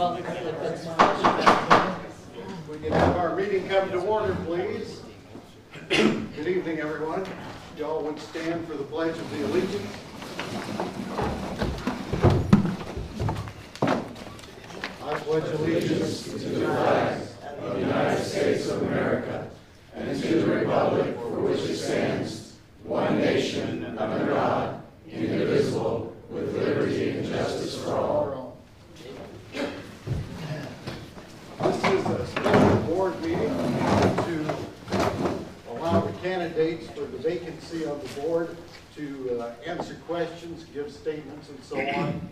Well, We can have our meeting come to order, please. Good evening, everyone. Y'all would stand for the Pledge of the Allegiance. I pledge allegiance to the flag of the United States of America and to the republic for which it stands, one nation, under God, indivisible, with liberty and justice for all. This is a special board meeting to allow the candidates for the vacancy on the board to answer questions, give statements, and so on.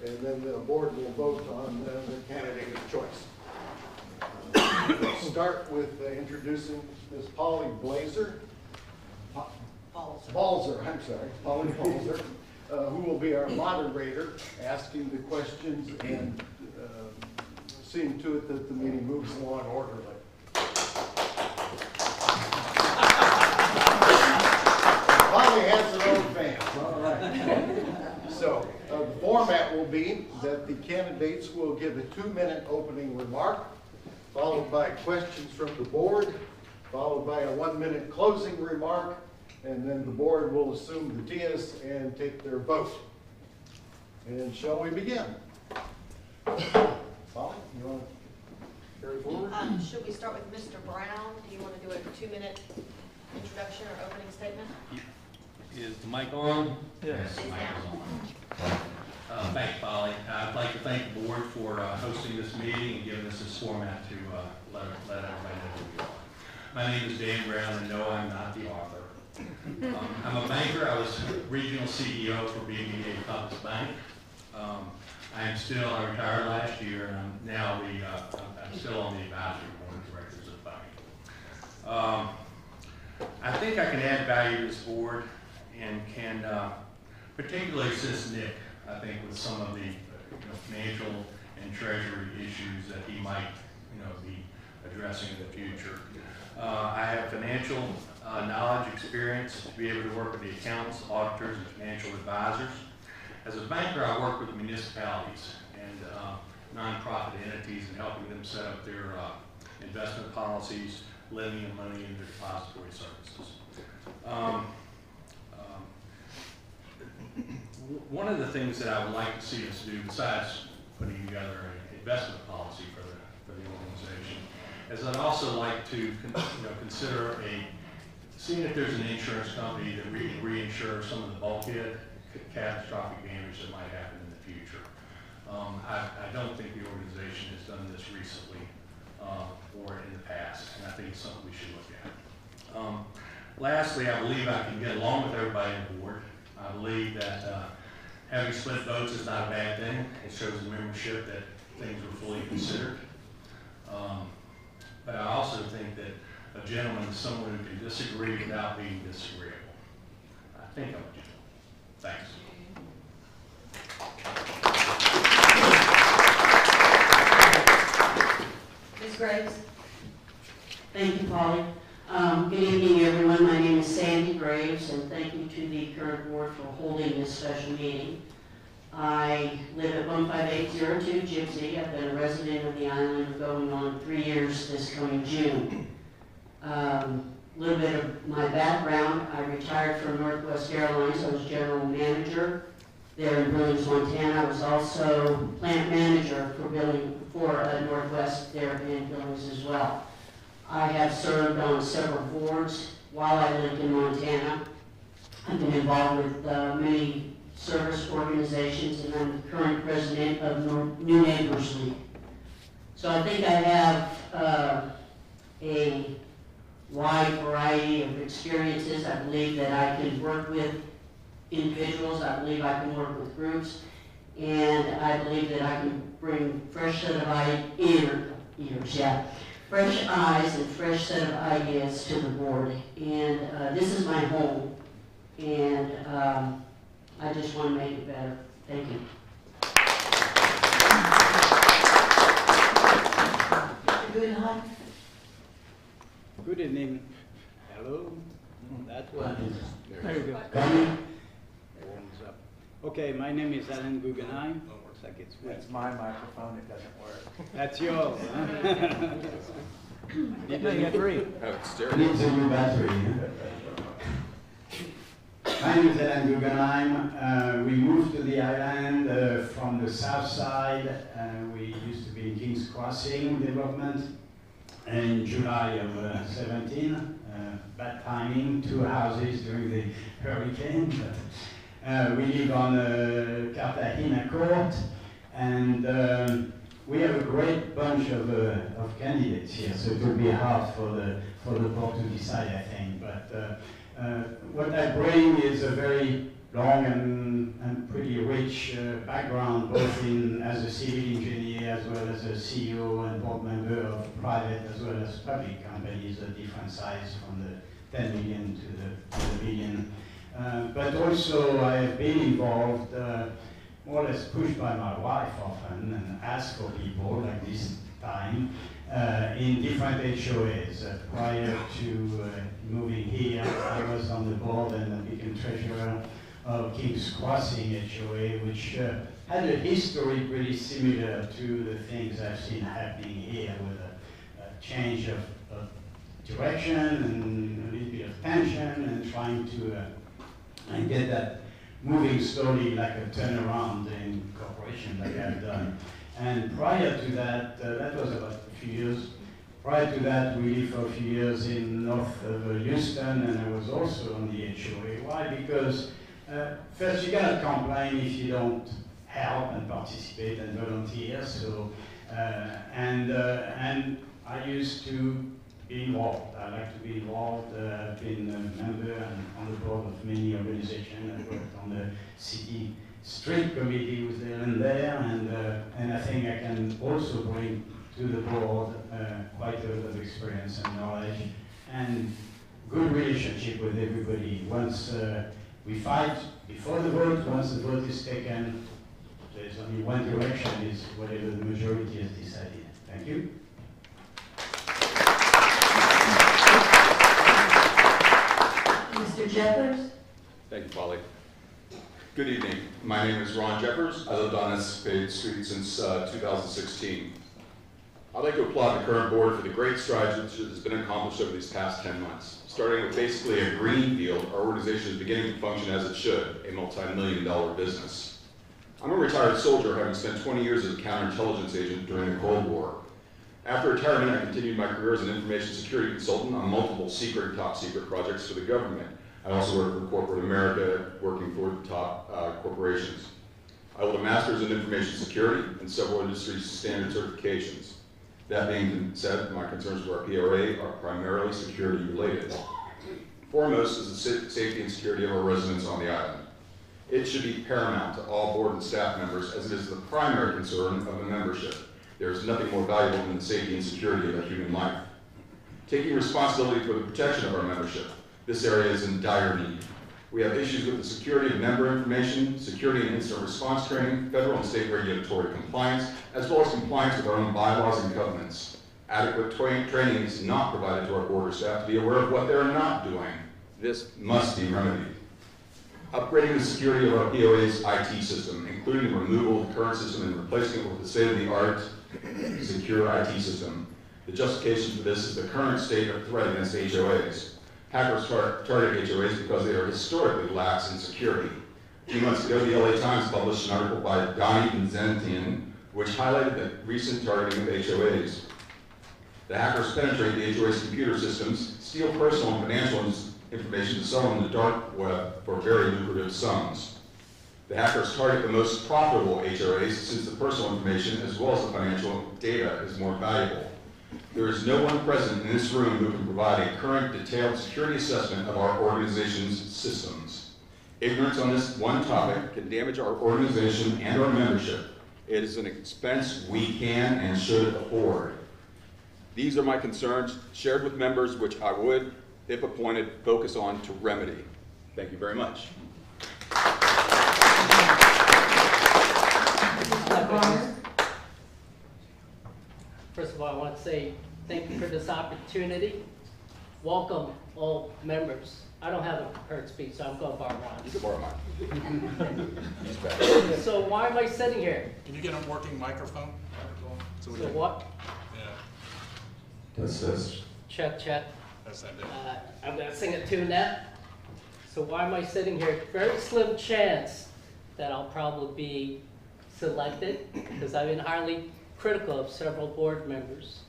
And then the board will vote on the candidate of choice. We'll start with introducing Ms. Polly Balzer, Polly Balzer, who will be our moderator, asking the questions and seeing to it that the meeting moves along orderly. Polly has her own fans. All right. So the format will be that the candidates will give a 2-minute opening remark, followed by questions from the board, followed by a 1-minute closing remark, and then the board will assume the dais and take their vote. And shall we begin? Polly, you want to carry forward? Should we start with Mr. Brown? Do you want to do a 2-minute introduction or opening statement? Is the mic on? yes. It's down. Thank you, Polly. I'd like to thank the board for hosting this meeting and giving us this format to let everybody know who we are. My name is Dan Brown, and no, I'm not the author. I'm a banker. I was regional CEO for BBA Compass Bank. I retired last year, and I'm now I'm still on the advisory board of directors of the bank. I think I can add value to this board, and can, particularly assist Nick, I think, with some of the financial and treasury issues that he might be addressing in the future. I have financial knowledge, experience to be able to work with the accountants, auditors, and financial advisors. As a banker, I work with municipalities and nonprofit entities and helping them set up their investment policies, lending them money into depository services. One of the things that I would like to see us do, besides putting together an investment policy for the organization, is I'd also like to consider seeing if there's an insurance company that we can reinsure some of the bulkhead catastrophic damage that might happen in the future. I don't think the organization has done this recently or in the past, and I think it's something we should look at. Lastly, I believe I can get along with everybody on the board. I believe that having split votes is not a bad thing. It shows the membership that things were fully considered. But I also think that a gentleman is someone who can disagree without being disagreeable. I think I'm a gentleman. Thanks. Ms. Graves? Thank you, Polly. Good evening, everyone. My name is Sandy Graves, and thank you to the current board for holding this special meeting. I live at 15802 Gypsy. I've been a resident of the island going on 3 years this coming June. A little bit of my background: I retired from Northwest Airlines. I was general manager there in Billings, Montana. I was also plant manager for Northwest there in Billings as well. I have served on several boards while I lived in Montana. I've been involved with many service organizations, and I'm the current president of New Neighbors League. So I think I have a wide variety of experiences. I believe that I can work with individuals. I believe I can work with groups. And I believe that I can bring fresh set of fresh eyes and fresh set of ideas to the board. And this is my home. And I just want to make it better. Thank you. Mr. Goodhart? Good evening. Hello. That one is there. You go. Everyone's up. Okay, my name is Alan Guggenheim. looks like it's red. It's my microphone, it doesn't work. That's yours, huh? No, you got three. Oh, it's stereo. Needs a new battery. My name is Alan Guggenheim. We moved to the island from the south side. We used to be in King's Crossing development in July of 17. Bad timing, 2 houses during the hurricane. But, we live on Cartagena Court, and we have a great bunch of candidates here, so it will be hard for the board to decide, I think. But what I bring is a very long and pretty rich background, both as a civil engineer as well as a CEO and board member of private as well as public companies of different size, from the 10 million to the billion. But also I have been involved, more or less pushed by my wife often, and asked for people like this time in different HOAs. Prior to moving here, I was on the board and I became treasurer of King's Crossing HOA, which had a history pretty similar to the things I've seen happening here, with a change of direction and a little bit of tension, and trying to and get that moving slowly like a turnaround in corporation like I've done. And prior to that, that was about a few years. Prior to that, we lived for a few years in north of Houston, and I was also on the HOA. Why? Because first, you cannot complain if you don't help and participate and volunteer. So, and I used to be involved. I like to be involved. I've been a member and on the board of many organizations. I worked on the city street committee with Ellen there, and I think I can also bring to the board quite a lot of experience and knowledge and good relationship with everybody. Once we fight before the vote, once the vote is taken, there's only one direction, is whatever the majority has decided. Thank you. Mr. Jeffers? Thank you, Polly. Good evening. My name is Ron Jeffers. I lived on Escapade Street since 2016. I'd like to applaud the current board for the great strides which has been accomplished over these past 10 months. Starting with basically a green field, our organization is beginning to function as it should, a multi-million-dollar business. I'm a retired soldier, having spent 20 years as a counterintelligence agent during the Cold War. After retirement, I continued my career as an information security consultant on multiple secret and top secret projects for the government. I also worked for corporate America, working for the top corporations. I hold a master's in information security and several industry standard certifications. That being said, my concerns for our PRA are primarily security related. Foremost is the safety and security of our residents on the island. It should be paramount to all board and staff members, as it is the primary concern of the membership. There is nothing more valuable than the safety and security of a human life. Taking responsibility for the protection of our membership, this area is in dire need. We have issues with the security of member information, security and incident response training, federal and state regulatory compliance, as well as compliance with our own bylaws and covenants. Adequate training is not provided to our board or staff to be aware of what they're not doing. This must be remedied. Upgrading the security of our POA's IT system, including the removal of the current system and replacing it with the state-of-the-art secure IT system. The justification for this is the current state of threat against HOAs. Hackers target HOAs because they are historically lax in security. A few months ago, the LA Times published an article by Donnie Vincentian, which highlighted the recent targeting of HOAs. The hackers penetrate the HOA's computer systems, steal personal and financial information to sell on the dark web for very lucrative sums. The hackers target the most profitable HOAs since the personal information as well as the financial data is more valuable. There is no one present in this room who can provide a current detailed security assessment of our organization's systems. Ignorance on this one topic can damage our organization and our membership. It is an expense we can and should afford. These are my concerns shared with members, which I would, if appointed, focus on to remedy. Thank you very much. First of all, I want to say thank you for this opportunity. welcome all members. I don't have a prepared speech, so I'm going to borrow Ron's. You can borrow mine. He's back. So why am I sitting here? Can you get a working microphone? So what? Yeah, This is. Check, check. that's that. I'm going to sing a tune now. So why am I sitting here? Very slim chance that I'll probably be selected because I've been highly critical of several board members.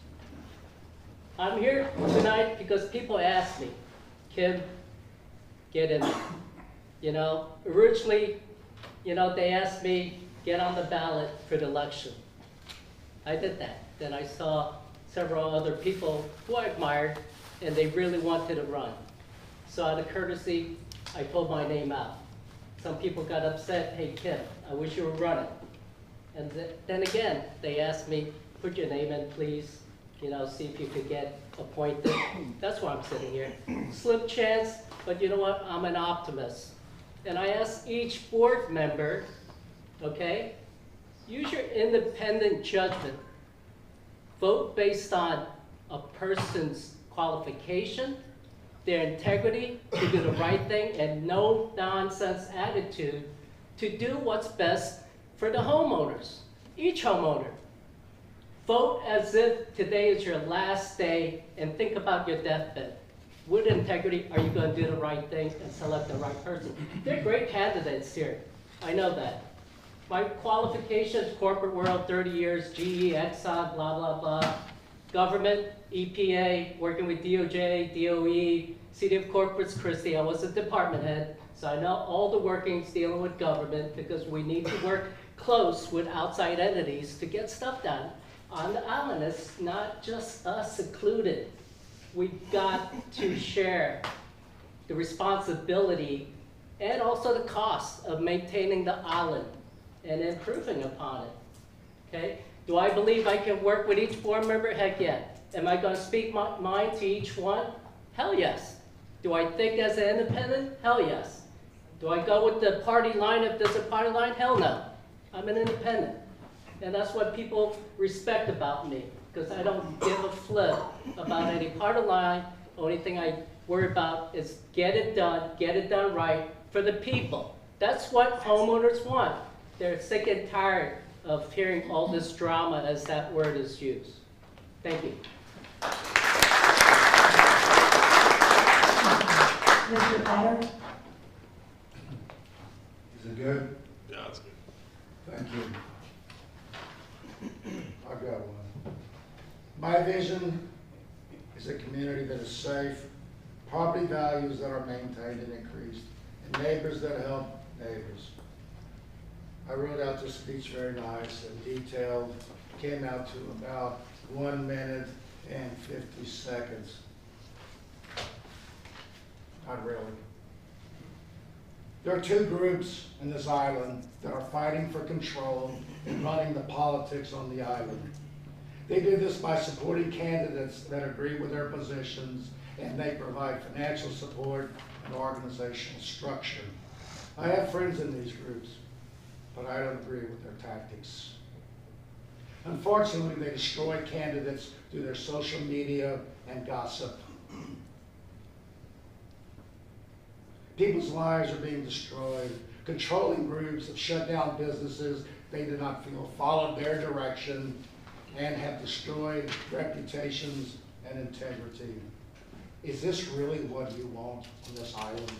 I'm here tonight because people ask me, Kim, get in there. You know, originally, you know, they asked me, get on the ballot for the election. I did that. Then I saw several other people who I admired, and they really wanted to run. So out of courtesy, I pulled my name out. Some people got upset, hey Kim, I wish you were running. And then again, they asked me, put your name in please, you know, see if you could get appointed. That's why I'm sitting here. Slim chance, but you know what, I'm an optimist. And I ask each board member, okay, use your independent judgment. Vote based on a person's qualification, their integrity to do the right thing, and no nonsense attitude to do what's best for the homeowners, each homeowner. Vote as if today is your last day and think about your deathbed. With integrity, are you going to do the right thing and select the right person? They're great candidates here. I know that. My qualifications, corporate world, 30 years, GE, Exxon, blah, blah, blah. Government, EPA, working with DOJ, DOE, City of Corpus Christi. I was a department head, so I know all the workings dealing with government because we need to work close with outside entities to get stuff done. On the island, it's not just us secluded. We've got to share the responsibility and also the cost of maintaining the island and improving upon it, okay? Do I believe I can work with each board member? Heck yeah. Am I gonna speak my mind to each one? Hell yes. Do I think as an independent? Hell yes. Do I go with the party line if there's a party line? Hell no. I'm an independent. And that's what people respect about me, because I don't give a flip about any party line. Only thing I worry about is get it done right for the people. That's what homeowners want. They're sick and tired of hearing all this drama as that word is used. Thank you. Mr. Potter? Is it good? Yeah, that's good. Thank you. I've got one. My vision is a community that is safe, property values that are maintained and increased, and neighbors that help neighbors. I wrote out this speech very nice and detailed, came out to about 1 minute and 50 seconds. Not really. There are two groups in this island that are fighting for control and running the politics on the island. They do this by supporting candidates that agree with their positions, and they provide financial support and organizational structure. I have friends in these groups, but I don't agree with their tactics. Unfortunately, they destroy candidates through their social media and gossip. People's lives are being destroyed. Controlling groups have shut down businesses they do not feel followed their direction and have destroyed reputations and integrity. Is this really what you want on this island?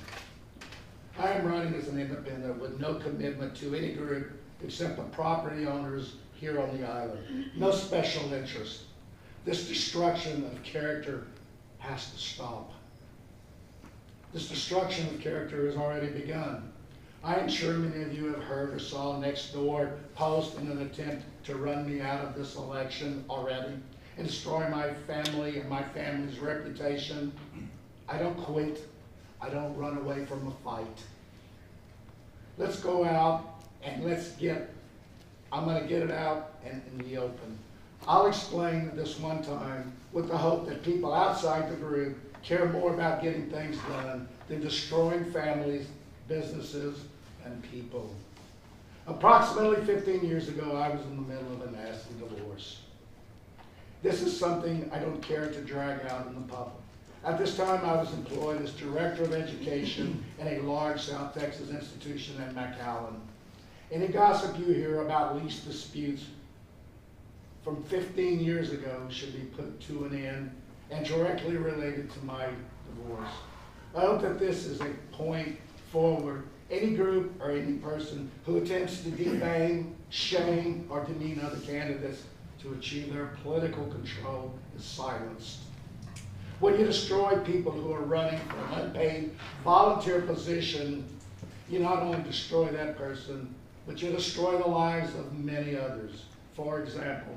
I am running as an independent with no commitment to any group except the property owners here on the island. No special interest. This destruction of character has to stop. This destruction of character has already begun. I am sure many of you have heard or saw next door post in an attempt to run me out of this election already and destroy my family and my family's reputation. I don't quit. I don't run away from a fight. Let's go out and I'm gonna get it out and in the open. I'll explain this one time with the hope that people outside the group care more about getting things done than destroying families, businesses, and people. Approximately 15 years ago, I was in the middle of a nasty divorce. This is something I don't care to drag out in the public. At this time, I was employed as Director of Education in a large South Texas institution in McAllen. Any gossip you hear about lease disputes from 15 years ago should be put to an end and directly related to my divorce. I hope that this is a point forward. Any group or any person who attempts to defame, shame, or demean other candidates to achieve their political control is silenced. When you destroy people who are running for an unpaid volunteer position, you not only destroy that person, but you destroy the lives of many others. For example,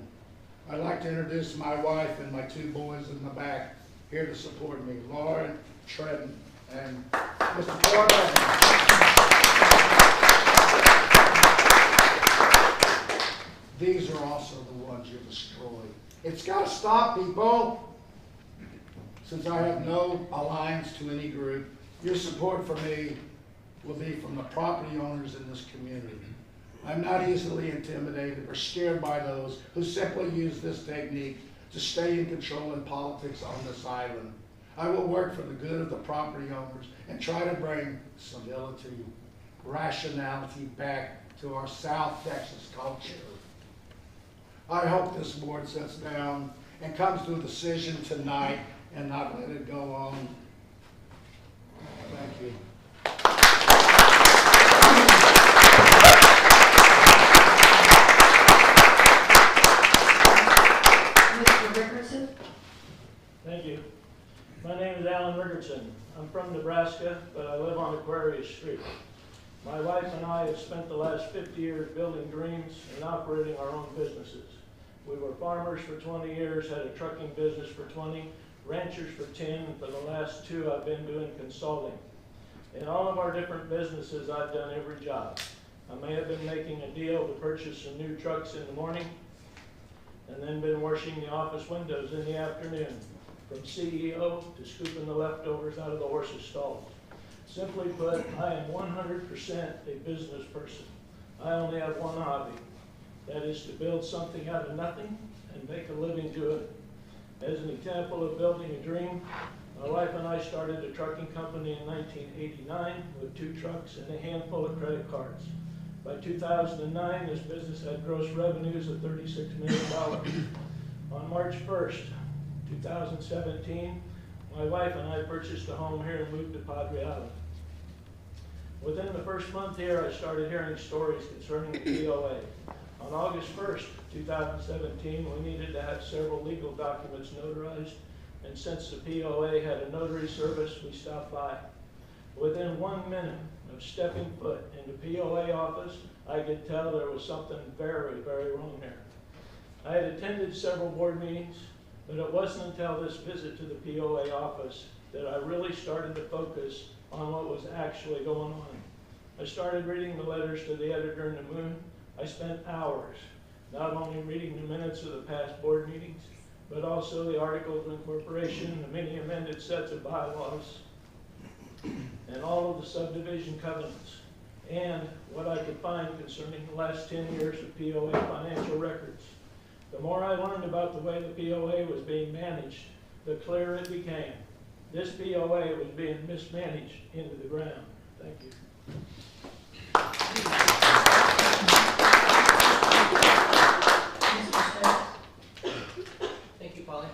I'd like to introduce my wife and my two boys in the back here to support me, Lauren, Trenton, and Mr. Corbin. These are also the ones you destroy. It's got to stop, people. Since I have no alliance to any group, your support for me will be from the property owners in this community. I'm not easily intimidated or scared by those who simply use this technique to stay in control in politics on this island. I will work for the good of the property owners and try to bring civility, rationality back to our South Texas culture. I hope this board sits down and comes to a decision tonight and not let it go on. Thank you. Mr. Rickerson? Thank you. My name is Alan Richardson. I'm from Nebraska, but I live on Aquarius Street. My wife and I have spent the last 50 years building dreams and operating our own businesses. We were farmers for 20 years, had a trucking business for 20, ranchers for 10, and for the last 2 I've been doing consulting. In all of our different businesses, I've done every job. I may have been making a deal to purchase some new trucks in the morning, and then been washing the office windows in the afternoon, from CEO to scooping the leftovers out of the horses' stalls. Simply put, I am 100% a business person. I only have one hobby. That is to build something out of nothing and make a living to it. As an example of building a dream, my wife and I started a trucking company in 1989 with 2 trucks and a handful of credit cards. By 2009, this business had gross revenues of $36 million. On March 1st, 2017, my wife and I purchased a home here and moved to Padre Island. Within the first month here, I started hearing stories concerning the POA. On August 1st, 2017, we needed to have several legal documents notarized, and since the POA had a notary service, we stopped by. Within 1 minute of stepping foot in the POA office, I could tell there was something very, very wrong there. I had attended several board meetings, but it wasn't until this visit to the POA office that I really started to focus on what was actually going on. I started reading the letters to the editor in the Moon. I spent hours not only reading the minutes of the past board meetings, but also the articles of incorporation, the many amended sets of bylaws, and all of the subdivision covenants, and what I could find concerning the last 10 years of POA financial records. The more I learned about the way the POA was being managed, the clearer it became. This POA was being mismanaged into the ground. Thank you. Thank you, Polly.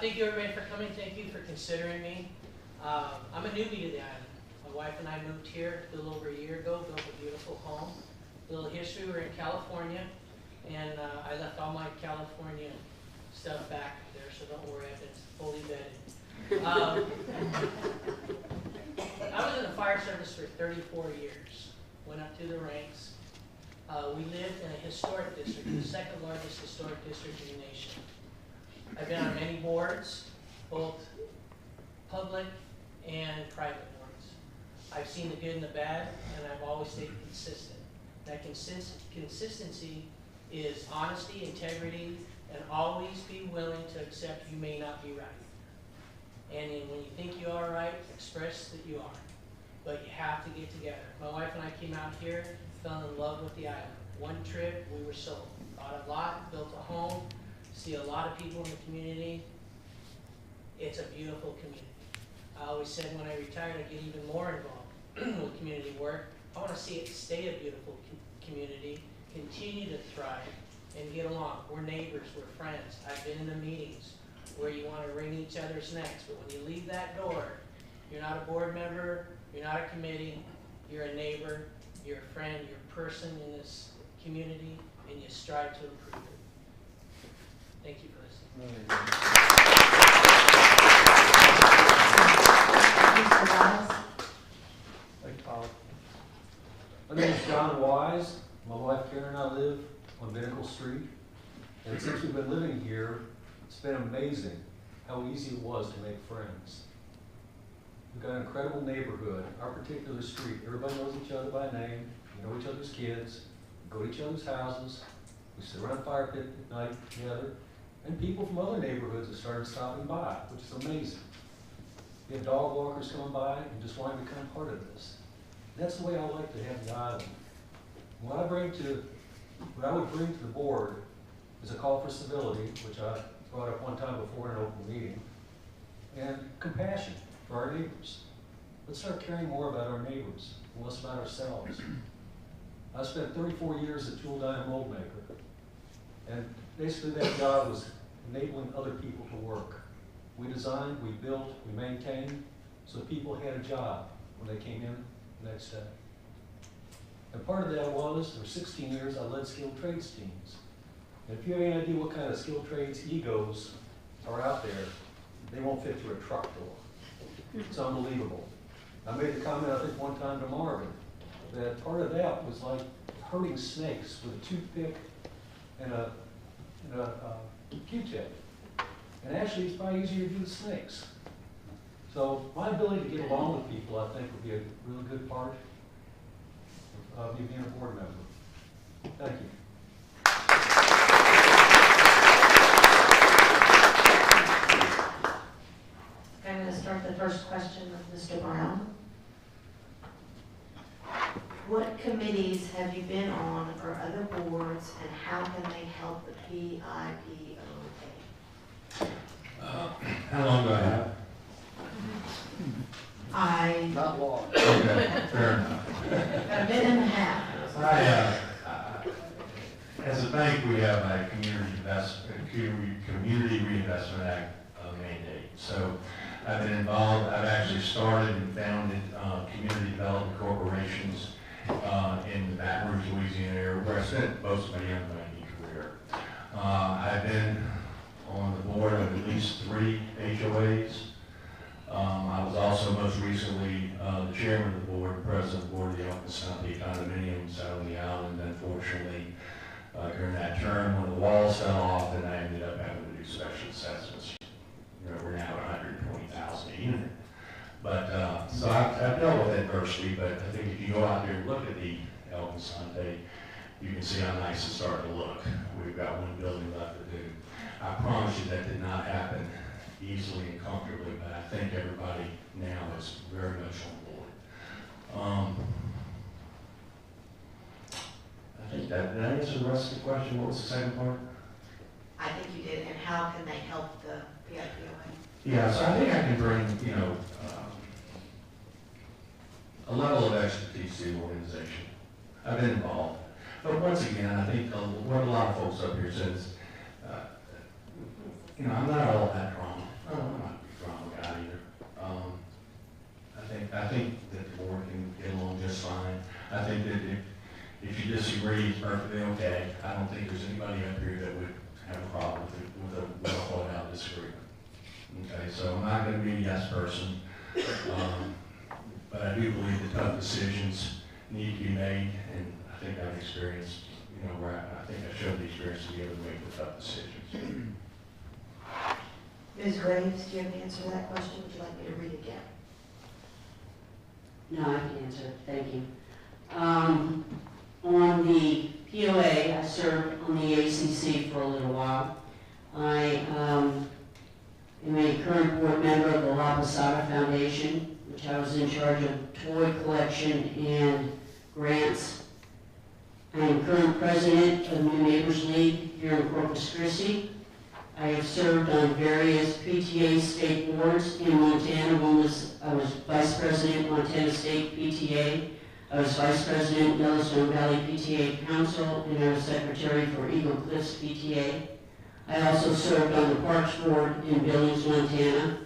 Thank you, everybody, for coming. Thank you for considering me. I'm a newbie to the island. My wife and I moved here a little over a year ago, built a beautiful home. A little history, we were in California, and I left all my California stuff back there, so don't worry, I've been fully vetted. I was in the fire service for 34 years, went up through the ranks. We lived in a historic district, the second largest historic district in the nation. I've been on many boards, both public and private boards. I've seen the good and the bad, and I've always stayed consistent. That consistency is honesty, integrity, and always be willing to accept you may not be right. And when you think you are right, express that you are. But you have to get together. My wife and I came out here, fell in love with the island. One trip, we were sold. Bought a lot, built a home, see a lot of people in the community. It's a beautiful community. I always said when I retired, I'd get even more involved with community work. I want to see it stay a beautiful community, continue to thrive, and get along. We're neighbors, we're friends. I've been in the meetings where you want to wring each other's necks, but when you leave that door, you're not a board member, you're not a committee, you're a neighbor, you're a friend, you're a person in this community, and you strive to improve it. Thank you for listening. Mr. Wise? Thank you, Polly. My name is John Wise. My wife Karen and I live on Binnacle Street. And since we've been living here, it's been amazing how easy it was to make friends. We've got an incredible neighborhood. Our particular street, everybody knows each other by name. We know each other's kids. We go to each other's houses. We sit around a fire pit at night together. And people from other neighborhoods have started stopping by, which is amazing. We have dog walkers coming by and just want to become part of this. That's the way I like to have the island. What I would bring to the board is a call for civility, which I brought up one time before in an open meeting, and compassion for our neighbors. Let's start caring more about our neighbors and less about ourselves. I spent 34 years at Jewel Dye Mold Maker, and basically that job was enabling other people to work. We designed, we built, we maintained, so people had a job when they came in the next day. And part of that was, for 16 years, I led skilled trades teams. And if you have any idea what kind of skilled trades egos are out there, they won't fit through a truck door. It's unbelievable. I made the comment, I think, one time to Marvin, that part of that was like herding snakes with a toothpick and a Q-tip. And actually, it's probably easier to do the snakes. So my ability to get along with people, I think, would be a really good part of you being a board member. Thank you. I'm going to start the first question with Mr. Brown. What committees have you been on or other boards, and how can they help the PIPOA? How long do I have? Not long. Okay, fair enough. A minute and a half. As a bank, we have a Community Reinvestment Act mandate. So I've been involved, I've actually started and founded community development corporations in the Baton Rouge, Louisiana area, where I spent most of my young banking career. I've been on the board of at least 3 HOAs. I was also most recently the chairman of the board, president of the board of the Elk and Southie condominiums out on the island. Unfortunately, during that term, when the walls fell off, and I ended up having to do special assessments. You know, we're now at 120,000 a unit. But so I've dealt with adversity. But I think if you go out there and look at the Elk and Southie, you can see how nice it's starting to look. We've got 1 building left to do. I promise you that did not happen easily and comfortably, but I think everybody now is very much on board. I think that, did I answer the rest of the question? What was the second part? I think you did, and how can they help the PIPOA? Yeah, so I think I can bring, you know, a level of expertise to the organization. I've been involved. But once again, I think what a lot of folks up here says, you know, I'm not all that drama. I'm not a drama guy either. I think that the board can get along just fine. I think that if you disagree, it's perfectly okay. I don't think there's anybody up here that would have a problem with a full-out disagreement. Okay, so I'm not going to be a yes person, but I do believe that tough decisions need to be made, and I think I've experienced, you know, where I think I showed the experience to be able to make the tough decisions. Ms. Graves, do you have an answer to that question? Would you like me to read it again? No, I can answer it. Thank you. On the POA, I served on the ACC for a little while. I am a current board member of the La Posada Foundation, which I was in charge of toy collection and grants. I am current president of New Neighbors League here in Corpus Christi. I I have served on various PTA state boards in Montana. I was vice president, Montana State PTA. I was vice president, Yellowstone Valley PTA Council, and I was secretary for Eagle Cliffs PTA. I also served on the Parks Board in Billings, Montana.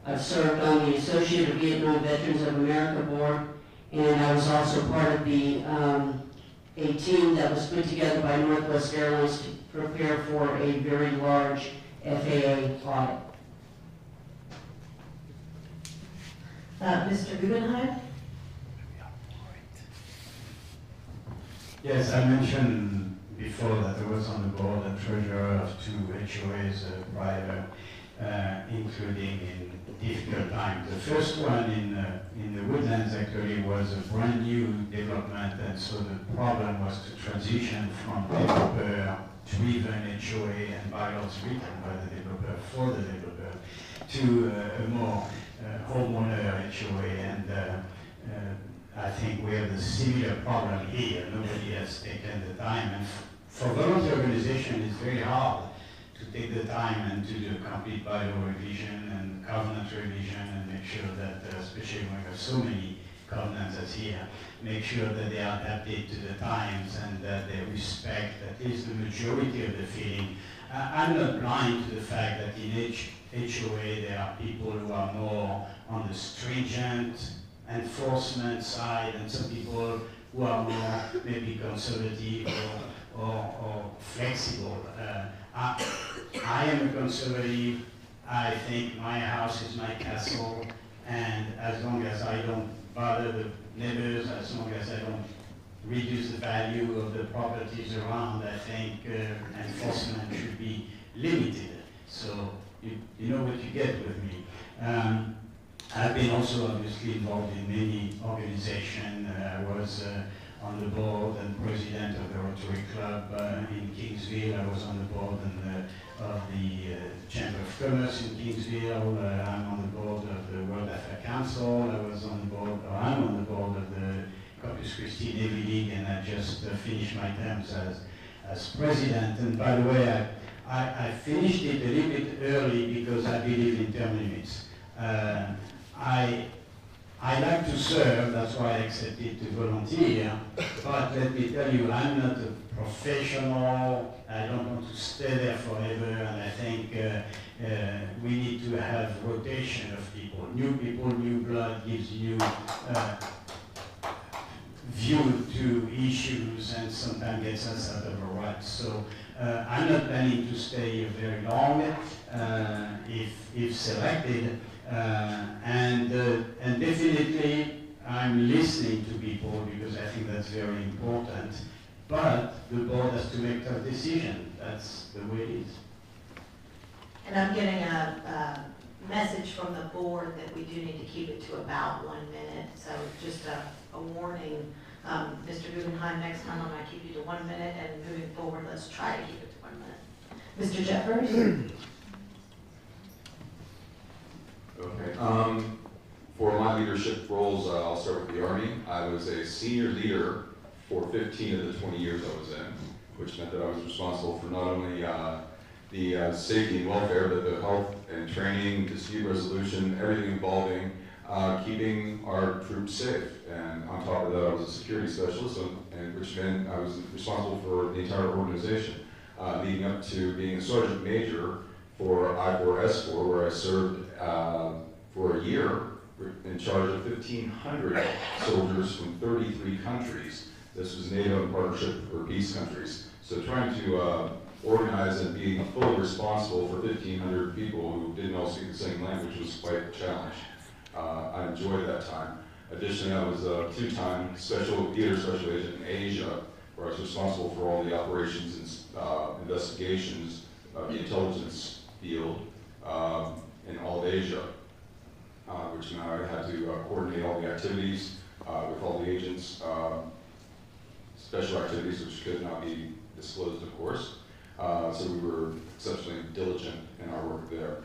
I've served on the Associated Vietnam Veterans of America Board, and I was also part of a team that was put together by Northwest Airlines to prepare for a very large FAA audit. Mr. Guggenheim? Yes, I mentioned before that I was on the board and treasurer of 2 HOAs prior, including in difficult times. The first one in the Woodlands actually was a brand new development, and so the problem was to transition from developer-driven HOA and bylaws written by the developer for the developer to a more homeowner HOA, and I think we have a similar problem here. Nobody has taken the time, and for voluntary organization it's very hard to take the time and to do a complete bylaw revision and covenant revision and make sure that, especially when we have so many covenants as here, make sure that they are adapted to the times and that they respect at least the majority of the feeling. I'm not blind to the fact that in HOA there are people who are more on the stringent enforcement side and some people who are more maybe conservative or flexible. I am a conservative. I think my house is my castle, and as long as I don't bother the neighbors, as long as I don't reduce the value of the properties around, I think enforcement should be limited. So you know what you get with me. I've been also obviously involved in many organizations. I was on the board and president of the Rotary Club in Kingsville. I was on the board of the Chamber of Commerce in Kingsville. I'm on the board of the World Affairs Council. I'm on the board of the Corpus Christi Navy League, and I just finished my terms as president. And by the way, I finished it a little bit early because I believe in term limits. I like to serve, that's why I accepted to volunteer, but let me tell you, I'm not a professional, I don't want to stay there forever, and I think we need to have rotation of people. New blood gives new view to issues and sometimes gets us out of a rut. So I'm not planning to stay very long if selected. And definitely I'm listening to people because I think that's very important. But the board has to make a decision. That's the way it is. And I'm getting a message from the board that we do need to keep it to about 1 minute. So just a warning, Mr. Guggenheim, next time I'm going to keep you to 1 minute, and moving forward, let's try to keep it to 1 minute. Mr. Jeffers? Okay. For my leadership roles, I'll start with the Army. I was a senior leader for 15 of the 20 years I was in, which meant that I was responsible for not only the safety and welfare, but the health and training, dispute resolution, everything involving keeping our troops safe. And on top of that, I was a security specialist, and which meant I was responsible for the entire organization, leading up to being a sergeant major for I-4S4, where I served for a year in charge of 1,500 soldiers from 33 countries. This was NATO in partnership for peace countries. So trying to organize and being fully responsible for 1,500 people who didn't all speak the same language was quite a challenge. I enjoyed that time. Additionally, I was a 2-time theater special agent in Asia, where I was responsible for all the operations and investigations of the intelligence field in all of Asia, which meant I had to coordinate all the activities with all the agents, special activities which could not be disclosed, of course. So we were exceptionally diligent in our work there.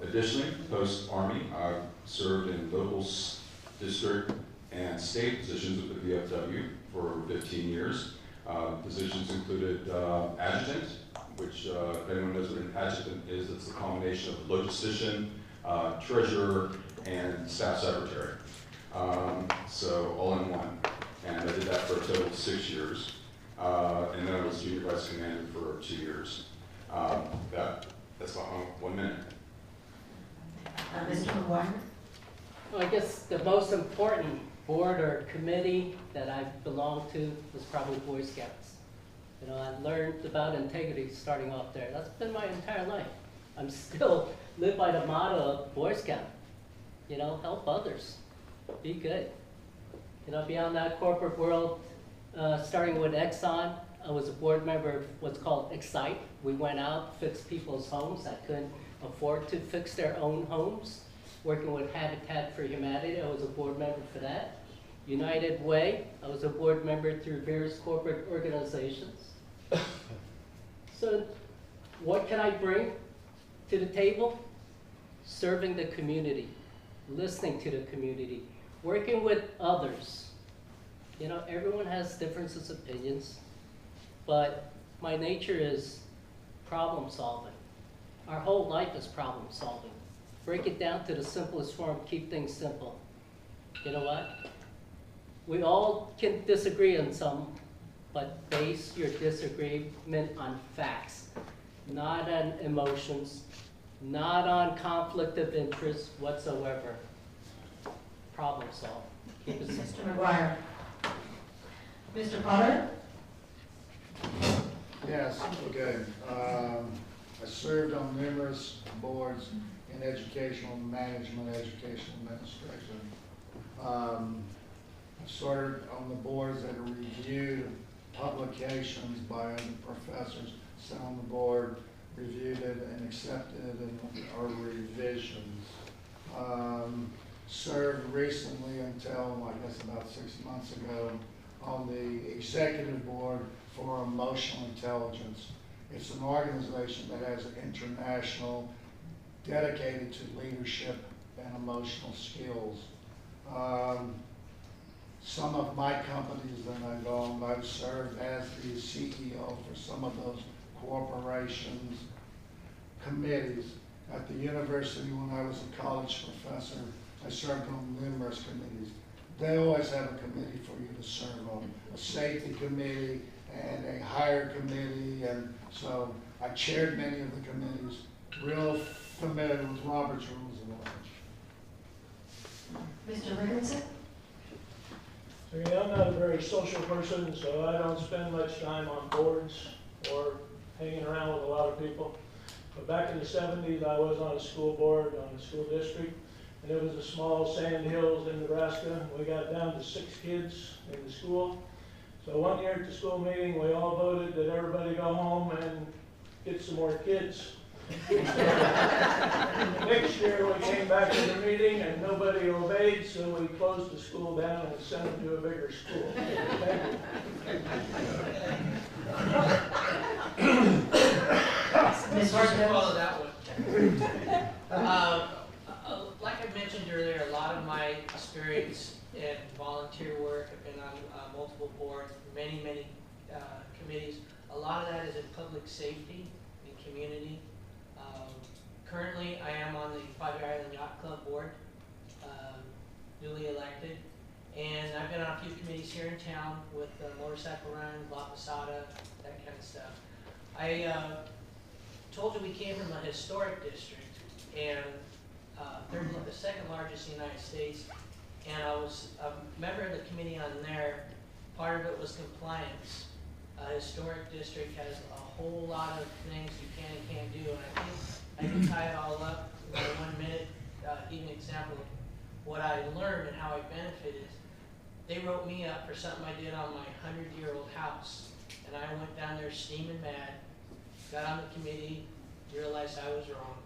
Additionally, post-Army, I served in local, district, and state positions with the VFW for 15 years. Positions included adjutant, which if anyone knows what an adjutant is, it's the combination of logistician, treasurer, and staff secretary. So all in one. And I did that for a total of 6 years. And then I was junior vice commander for 2 years. That's about 1 minute. Mr. McGuire? Well, I guess the most important board or committee that I belonged to was probably Boy Scouts. You know, I learned about integrity starting off there. That's been my entire life. I'm still live by the motto of Boy Scout. You know, help others, be good. You know, beyond that corporate world, starting with Exxon, I was a board member of what's called Excite. We went out, fixed people's homes that couldn't afford to fix their own homes. Working with Habitat for Humanity, I was a board member for that. United Way, I was a board member through various corporate organizations. So what can I bring to the table? Serving the community, listening to the community, working with others. You know, everyone has differences of opinions, but my nature is problem solving. Our whole life is problem solving. Break it down to the simplest form, keep things simple. You know what? We all can disagree on some, but base your disagreement on facts, not on emotions, not on conflict of interest whatsoever. Problem solve. Keep it simple. Mr. McGuire? Mr. Potter? Yes, okay. I served on numerous boards in educational management, educational administration. I served on the boards that reviewed publications by other professors, sat on the board, reviewed it and accepted and or revisions. Served recently until, I guess, about 6 months ago on the executive board for emotional intelligence. It's an organization that has an international dedicated to leadership and emotional skills. Some of my companies that I've owned, I've served as the CEO for some of those corporations, committees. At the university when I was a college professor, I served on numerous committees. They always have a committee for you to serve on, a safety committee and a hire committee, and so I chaired many of the committees, real familiar with Robert's Rules of Order. Mr. Richardson? So, yeah, I'm not a very social person, so I don't spend much time on boards or hanging around with a lot of people. But back in the 70s, I was on a school board, on a school district, and it was a small sand hills in Nebraska. We got down to 6 kids in the school. So one year at the school meeting, we all voted that everybody go home and get some more kids. Next year, we came back to the meeting and nobody obeyed, so we closed the school down and sent them to a bigger school. Hard to follow that one. Like I mentioned earlier, a lot of my experience in volunteer work, I've been on multiple boards, many committees. A lot of that is in public safety and community. Currently, I am on the Padre Island Yacht Club board, newly elected. And I've been on a few committees here in town with motorcycle runs, La Posada, that kind of stuff. I told you we came from a historic district, and the second largest in the United States. And I was a member of the committee on there. Part of it was compliance. A historic district has a whole lot of things you can and can't do, and I think I can tie it all up in 1 minute, give an example of what I learned and how I benefited. They wrote me up for something I did on my 100-year-old house, and I went down there steaming mad, got on the committee, realized I was wrong.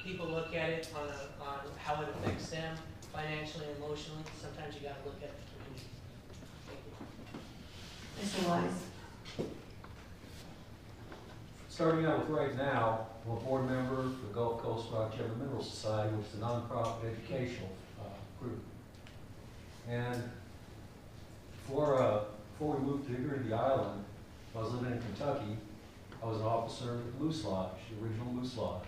People look at it on how it affects them financially and emotionally. Sometimes you got to look at the community. Thank you. Mr. Wise? Starting out with right now, I'm a board member for the Gulf Coast Rock River Mineral Society, which is a nonprofit educational group. And before we moved here to the island, I was living in Kentucky, I was an officer with Moose Lodge, the original Moose Lodge.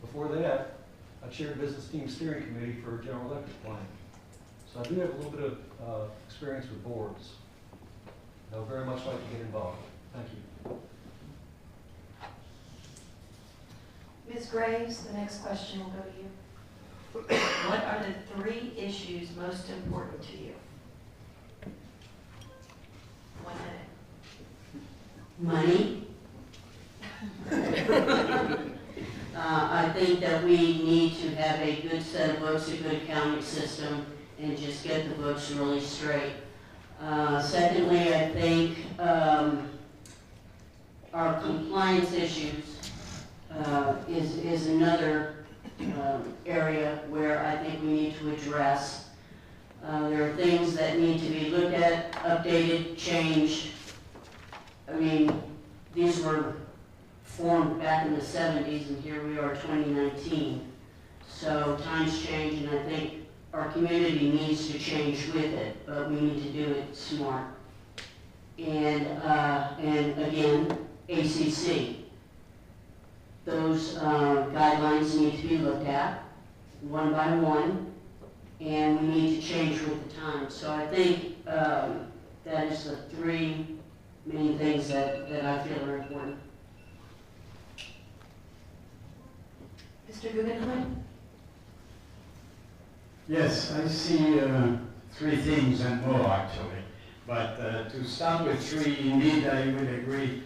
Before that, I chaired business team steering committee for General Electric plant. So I do have a little bit of experience with boards. I would very much like to get involved. Thank you. Ms. Graves, the next question will go to you. What are the 3 issues most important to you? 1 minute. Money. I think that we need to have a good set of books, a good accounting system, and just get the books really straight. Secondly, I think our compliance issues is another area where I think we need to address. There are things that need to be looked at, updated, changed. I mean, these were formed back in the 70s, and here we are 2019. So times change, and I think our community needs to change with it, but we need to do it smart. And again, ACC. Those guidelines need to be looked at one by one, and we need to change with the times. So I think that is the 3 main things that I feel are important. Mr. Guggenheim? Yes, I see 3 things and more actually. But to start with 3, indeed I would agree.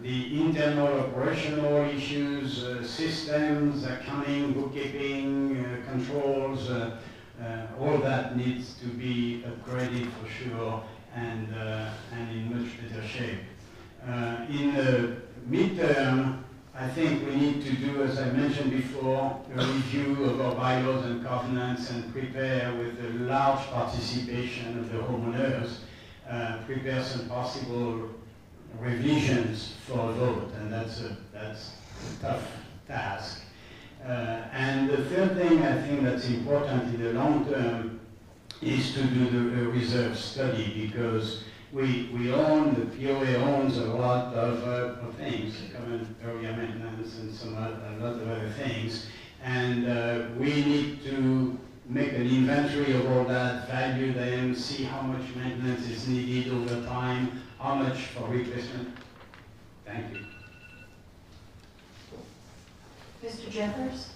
The internal operational issues, systems, accounting, bookkeeping, controls, all that needs to be upgraded for sure and in much better shape. In the midterm, I think we need to do, as I mentioned before, a review of our bylaws and covenants and prepare with a large participation of the homeowners, prepare some possible revisions for a vote, and that's a tough task. And the third thing I think that's important in the long term is to do the reserve study, because we own, the POA owns a lot of things, common area maintenance and a lot of other things, and we need to make an inventory of all that, value them, see how much maintenance is needed over time, how much for replacement. Thank you. Mr. Jeffers?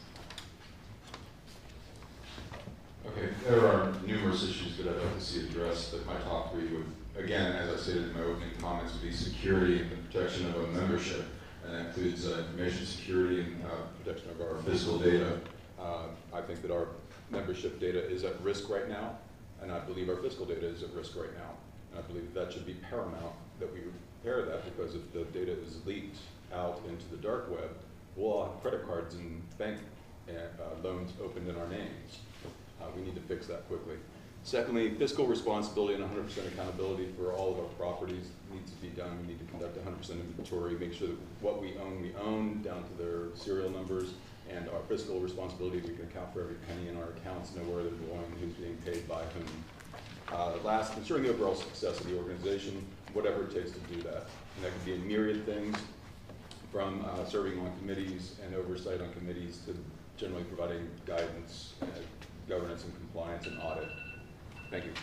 Okay, there are numerous issues that I'd like to see addressed, but my top 3 would, again, as I stated in my opening comments, would be security and the protection of our membership, and that includes information security and protection of our physical data. I think that our membership data is at risk right now, and I believe our physical data is at risk right now. And I believe that should be paramount, that we repair that, because if the data is leaked out into the dark web, we'll all have credit cards and bank loans opened in our names. We need to fix that quickly. Secondly, fiscal responsibility and 100% accountability for all of our properties needs to be done. We need to conduct 100% inventory, make sure that what we own down to their serial numbers, and our fiscal responsibility, we can account for every penny in our accounts, know where they're going, who's being paid by whom. Last, ensuring the overall success of the organization, whatever it takes to do that. And that can be a myriad things, from serving on committees and oversight on committees to generally providing guidance, governance and compliance and audit. Thank you.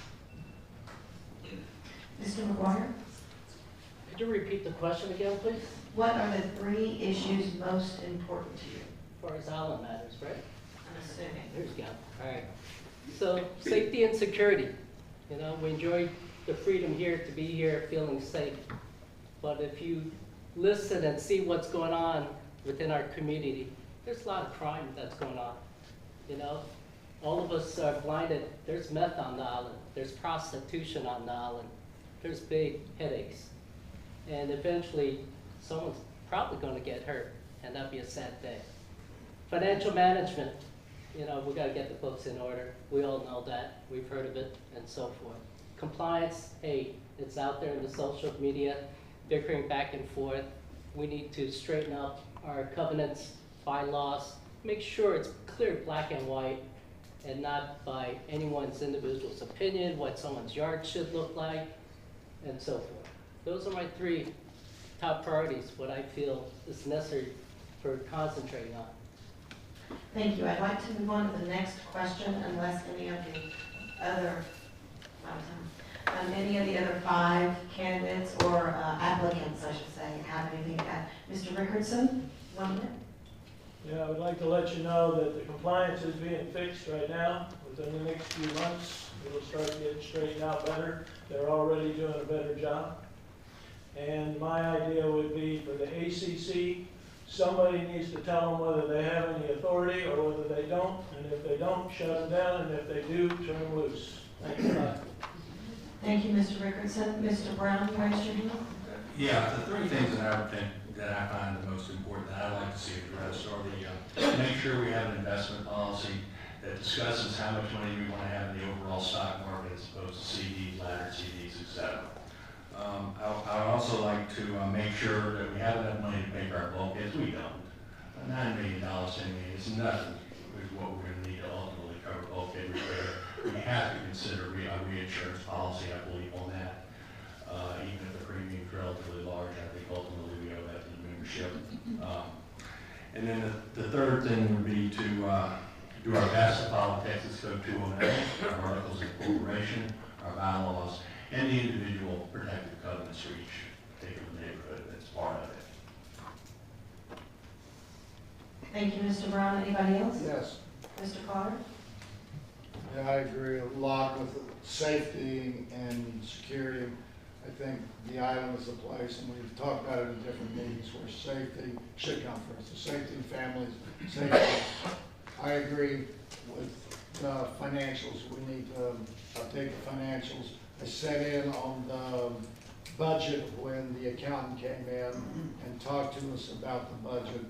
Mr. McGuire? Could you repeat the question again, please? What are the 3 issues most important to you? As far as Island matters, right? I'm assuming. There's go. All right. So safety and security. You know, we enjoy the freedom here to be here feeling safe. But if you listen and see what's going on within our community, there's a lot of crime that's going on. You know, all of us are blinded. There's meth on the island. There's prostitution on the island. There's big headaches. And eventually, someone's probably going to get hurt, and that'd be a sad day. Financial management. You know, we got to get the books in order. We all know that. We've heard of it, and so forth. Compliance, hey, it's out there in the social media, bickering back and forth. We need to straighten up our covenants, bylaws, make sure it's clear black and white, and not by anyone's individual's opinion, what someone's yard should look like, and so forth. Those are my 3 top priorities, what I feel is necessary for concentrating on. Thank you. I'd like to move on to the next question unless any of the other, any of the other 5 candidates or applicants, I should say, have anything to add. Mr. Rickardson, 1 minute. Yeah, I would like to let you know that the compliance is being fixed right now. Within the next few months, it'll start getting straightened out better. They're already doing a better job. And my idea would be for the ACC, somebody needs to tell them whether they have any authority or whether they don't. And if they don't, shut them down. And if they do, turn them loose. Thank you. Thank you, Mr. Rickardson. Mr. Brown, you raised your hand? Yeah, the 3 things that I would think that I find the most important that I'd like to see addressed are the make sure we have an investment policy that discusses how much money we want to have in the overall stock market as opposed to CDs, laddered CDs, etc. I would also like to make sure that we have enough money to pay for our bulkheads. We don't. $9 million to me is nothing with what we're going to need to ultimately cover bulkhead repair. We have to consider a reinsurance policy, I believe, on that. Even if the premium is relatively large, I think ultimately we owe that to the membership. And then the third thing would be to do our best to follow Texas Code 209, our articles of incorporation, our bylaws, and the individual protective covenants for each particular neighborhood that's part of it. Thank you, Mr. Brown. Anybody else? Yes. Mr. Carter? Yeah, I agree a lot with safety and security. I think the island is a place, and we've talked about it in different meetings, where safety should come first. The safety of families, safety. I agree with the financials. We need to update the financials. I sat in on the budget when the accountant came in and talked to us about the budget.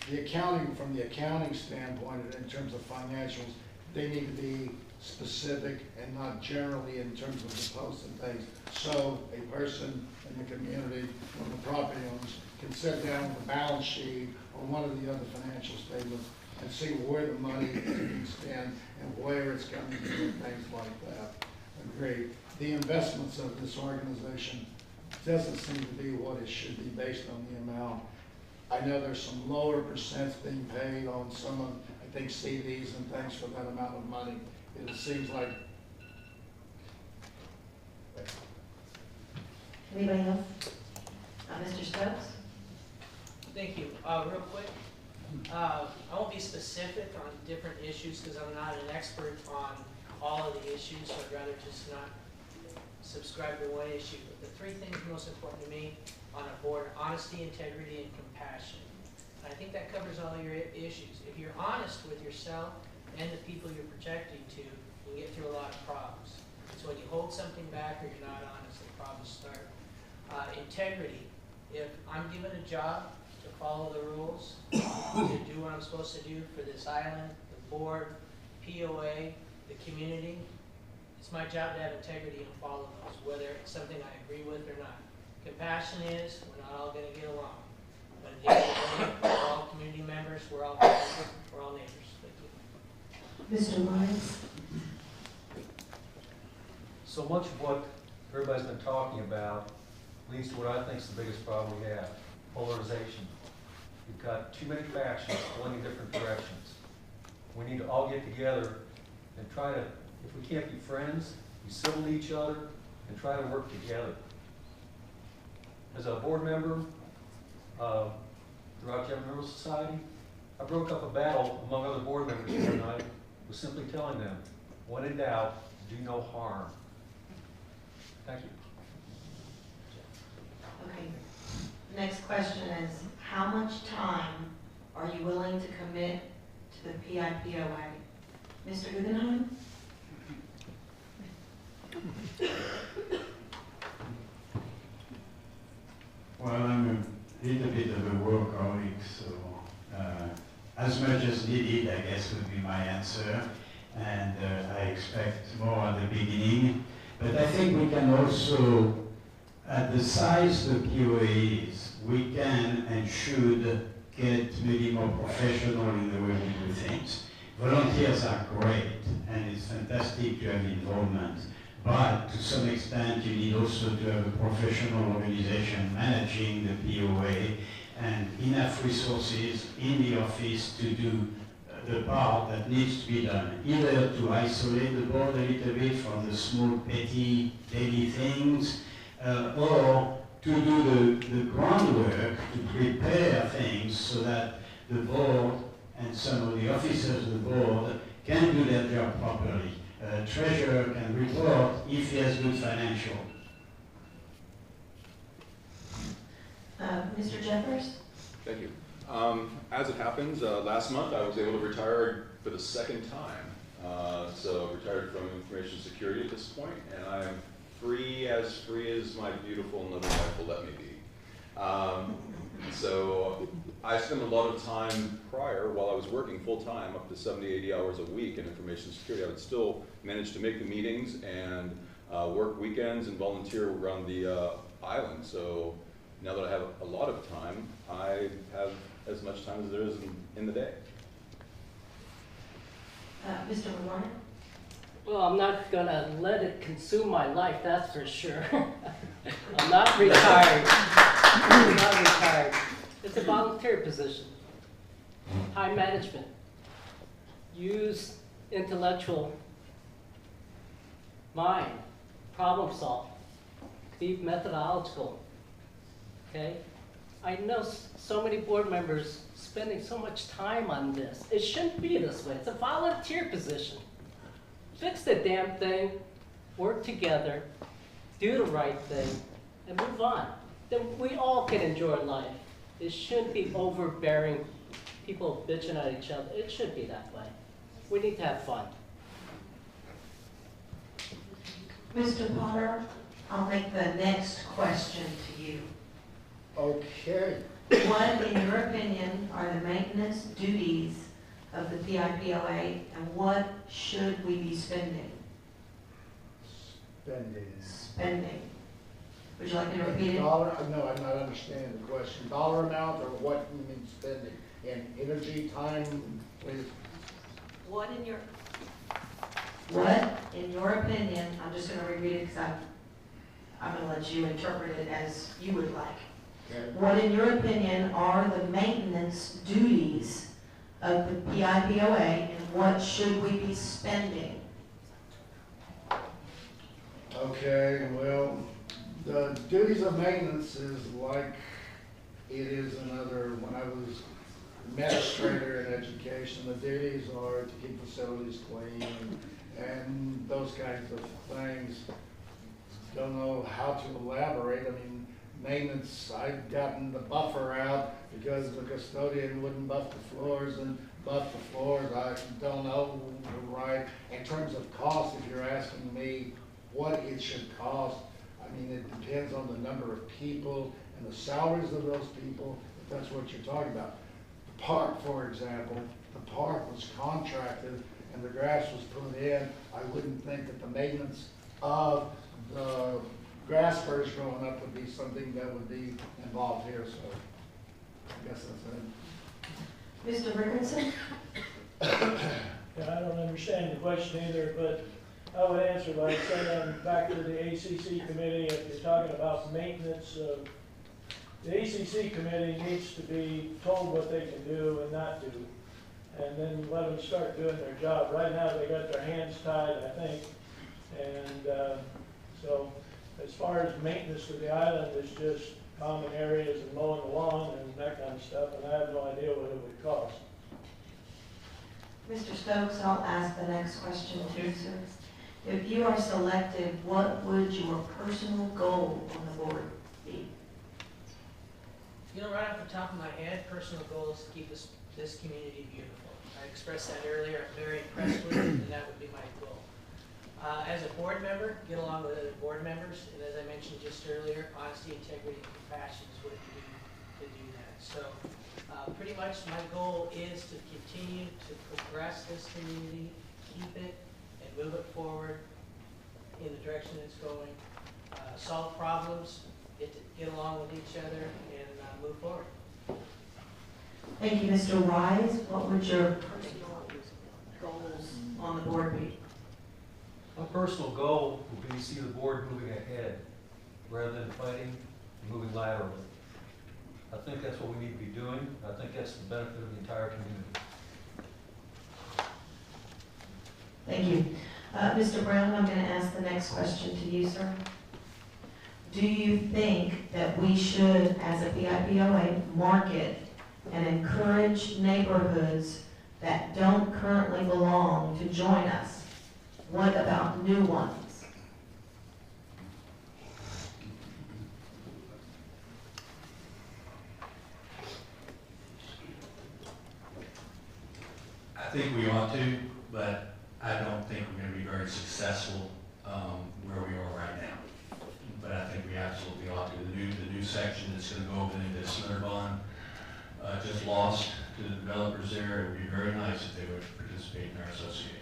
The accounting, from the accounting standpoint, in terms of financials, they need to be specific and not generally in terms of the posted things. So a person in the community, one of the property owners, can sit down with a balance sheet or one of the other financial statements and see where the money is being spent and where it's coming from and things like that. Agree. The investments of this organization doesn't seem to be what it should be based on the amount. I know there's some lower percents being paid on some of, I think, CDs and things for that amount of money. It seems like. Anybody else? Mr. Stokes? Thank you. Real quick, I won't be specific on different issues because I'm not an expert on all of the issues, so I'd rather just not subscribe to one issue. But the 3 things most important to me on a board: honesty, integrity, and compassion. And I think that covers all your issues. If you're honest with yourself and the people you're projecting to, you get through a lot of problems. So when you hold something back or you're not honest, the problems start. Integrity. If I'm given a job to follow the rules, to do what I'm supposed to do for this island, the board, POA, the community, it's my job to have integrity and follow those, whether it's something I agree with or not. Compassion is, we're not all going to get along. But at the end of the day, we're all community members, we're all people, we're all neighbors. Thank you. Mr. Lyons? So much of what everybody's been talking about leads to what I think is the biggest problem we have: polarization. You've got too many factions pulling in different directions. We need to all get together and try to, if we can't be friends, be civil to each other and try to work together. As a board member throughout General Mineral Society, I broke up a battle among other board members one night with simply telling them, when in doubt, do no harm. Thank you. Okay. Next question is, how much time are you willing to commit to the PIPOA? Mr. Guggenheim? Well, I'm a little bit of a workaholic, so as much as needed, I guess, would be my answer. And I expect more at the beginning. But I think we can also, at the size the POA is, we can and should get maybe more professional in the way we do things. Volunteers are great, and it's fantastic to have involvement. but to some extent you need also to have a professional organization managing the POA and enough resources in the office to do the part that needs to be done, either to isolate the board a little bit from the small petty daily things, or to do the groundwork to prepare things so that the board and some of the officers of the board can do their job properly. Treasurer can report if he has good financial. Mr. Jeffers? Thank you. As it happens, last month I was able to retire for the second time. So retired from information security at this point, and I am free as my beautiful and loving wife will let me be. So I spent a lot of time prior, while I was working full time, up to 70, 80 hours a week in information security. I would still manage to make the meetings and work weekends and volunteer around the island. So now that I have a lot of time, I have as much time as there is in the day. Mr. Warner? Well, I'm not gonna let it consume my life, that's for sure. I'm not retired. I'm not retired. It's a volunteer position. High management. Use intellectual mind. Problem solve. Be methodological. Okay? I know so many board members spending so much time on this. It shouldn't be this way. It's a volunteer position. Fix the damn thing, work together, do the right thing, and move on. Then we all can enjoy life. It shouldn't be overbearing, people bitching at each other. It should be that way. We need to have fun. Mr. Potter, I'll make the next question to you. Okay. What, in your opinion, are the maintenance duties of the PIPOA, and what should we be spending? Spending. Would you like me to repeat it? Dollar, no, I'm not understanding the question. Dollar amount, or what you mean spending? In energy, time, please? What, in your opinion, I'm just gonna reread it because I'm gonna let you interpret it as you would like. Okay. What, in your opinion, are the maintenance duties of the PIPOA, and what should we be spending? Okay, well, the duties of maintenance is like it is another, when I was administrator in education, the duties are to keep facilities clean and those kinds of things. Don't know how to elaborate. I mean, maintenance, I've gotten the buffer out because the custodian wouldn't buff the floors and buff the floors. I don't know, right? In terms of cost, if you're asking me what it should cost, I mean, it depends on the number of people and the salaries of those people, if that's what you're talking about. The park, for example, the park was contracted and the grass was put in. I wouldn't think that the maintenance of the grass burrs growing up would be something that would be involved here, so I guess that's it. Mr. Rickerson? Yeah, I don't understand the question either, but I would answer by saying back to the ACC committee, if you're talking about maintenance, the ACC committee needs to be told what they can do and not do, and then let them start doing their job. Right now, they got their hands tied, I think, and so as far as maintenance of the island, it's just common areas and mowing the lawn and that kind of stuff, and I have no idea what it would cost. Mr. Stokes, I'll ask the next question too, sir. If you are selected, what would your personal goal on the board be? You know, right off the top of my head, personal goal is to keep this community beautiful. I expressed that earlier. I'm very impressed with it, and that would be my goal. As a board member, get along with other board members, and as I mentioned just earlier, honesty, integrity, and compassion is what you need to do that. So pretty much my goal is to continue to progress this community, keep it, and move it forward in the direction it's going, solve problems, get along with each other, and move forward. Thank you, Mr. Wise. What would your personal goals on the board be? My personal goal would be to see the board moving ahead rather than fighting and moving laterally. I think that's what we need to be doing. I think that's the benefit of the entire community. Thank you. Mr. Brown, I'm going to ask the next question to you, sir. Do you think that we should, as a PIPOA, market and encourage neighborhoods that don't currently belong to join us? What about new ones? I think we ought to, but I don't think we're going to be very successful where we are right now. But I think we absolutely ought to. The new section that's going to go open into Smitterbond just lost to the developers there. It would be very nice if they would participate in our association.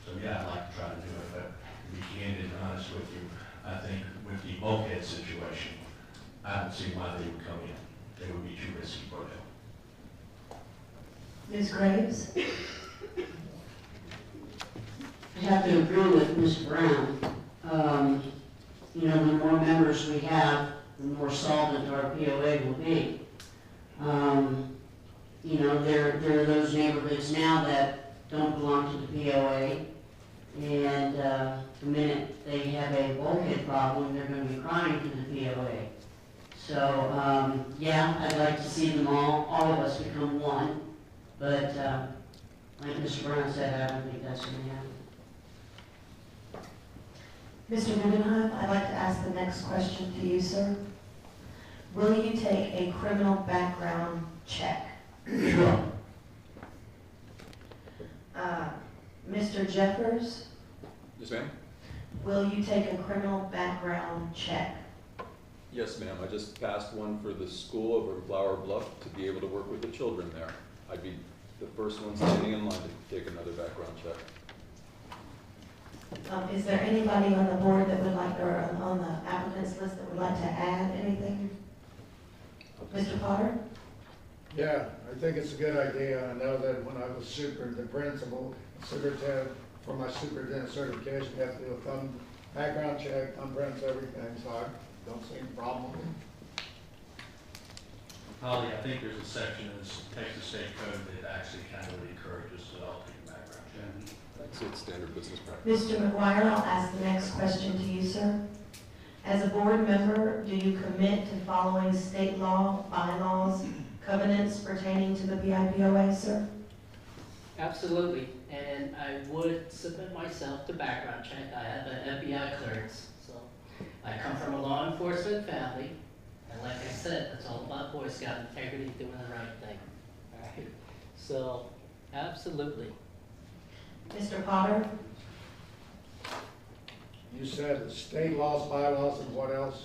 So yeah, I'd like to try to do it, but to be candid and honest with you, I think with the bulkhead situation, I don't see why they would come in. They would be too risky for them. Ms. Graves? I have to agree with Ms. Brown. You know, the more members we have, the more solvent our POA will be. You know, there are those neighborhoods now that don't belong to the POA, and the minute they have a bulkhead problem, they're going to be crying to the POA. So, yeah, I'd like to see them all of us become one, but like Mr. Brown said, I don't think that's going to happen. Mr. Guggenheim, I'd like to ask the next question to you, sir. Will you take a criminal background check? Sure. Mr. Jeffers, Yes, ma'am? will you take a criminal background check? Yes, ma'am. I just passed one for the school over in Flower Bluff to be able to work with the children there. I'd be the first one standing in line to take another background check. Is there anybody on the board that would like, or on the applicants list that would like to add anything? Mr. Potter? Yeah, I think it's a good idea. I know that when I was the principal, superintendent, for my superintendent certification, you have to do a thumb background check, thumbprints, everything, so I don't see any problem. Holly, I think there's a section in the Texas State Code that actually kind of encourages developing a background check. It's standard business practice. Mr. McGuire, I'll ask the next question to you, sir. As a board member, do you commit to following state law, bylaws, covenants pertaining to the PIPOA, sir? Absolutely, and I would submit myself to background check. I have an FBI clearance, so I come from a law enforcement family, and like I said, it's all about Boy Scout integrity, doing the right thing. All right, so absolutely. Mr. Potter? You said the state laws, bylaws, and what else?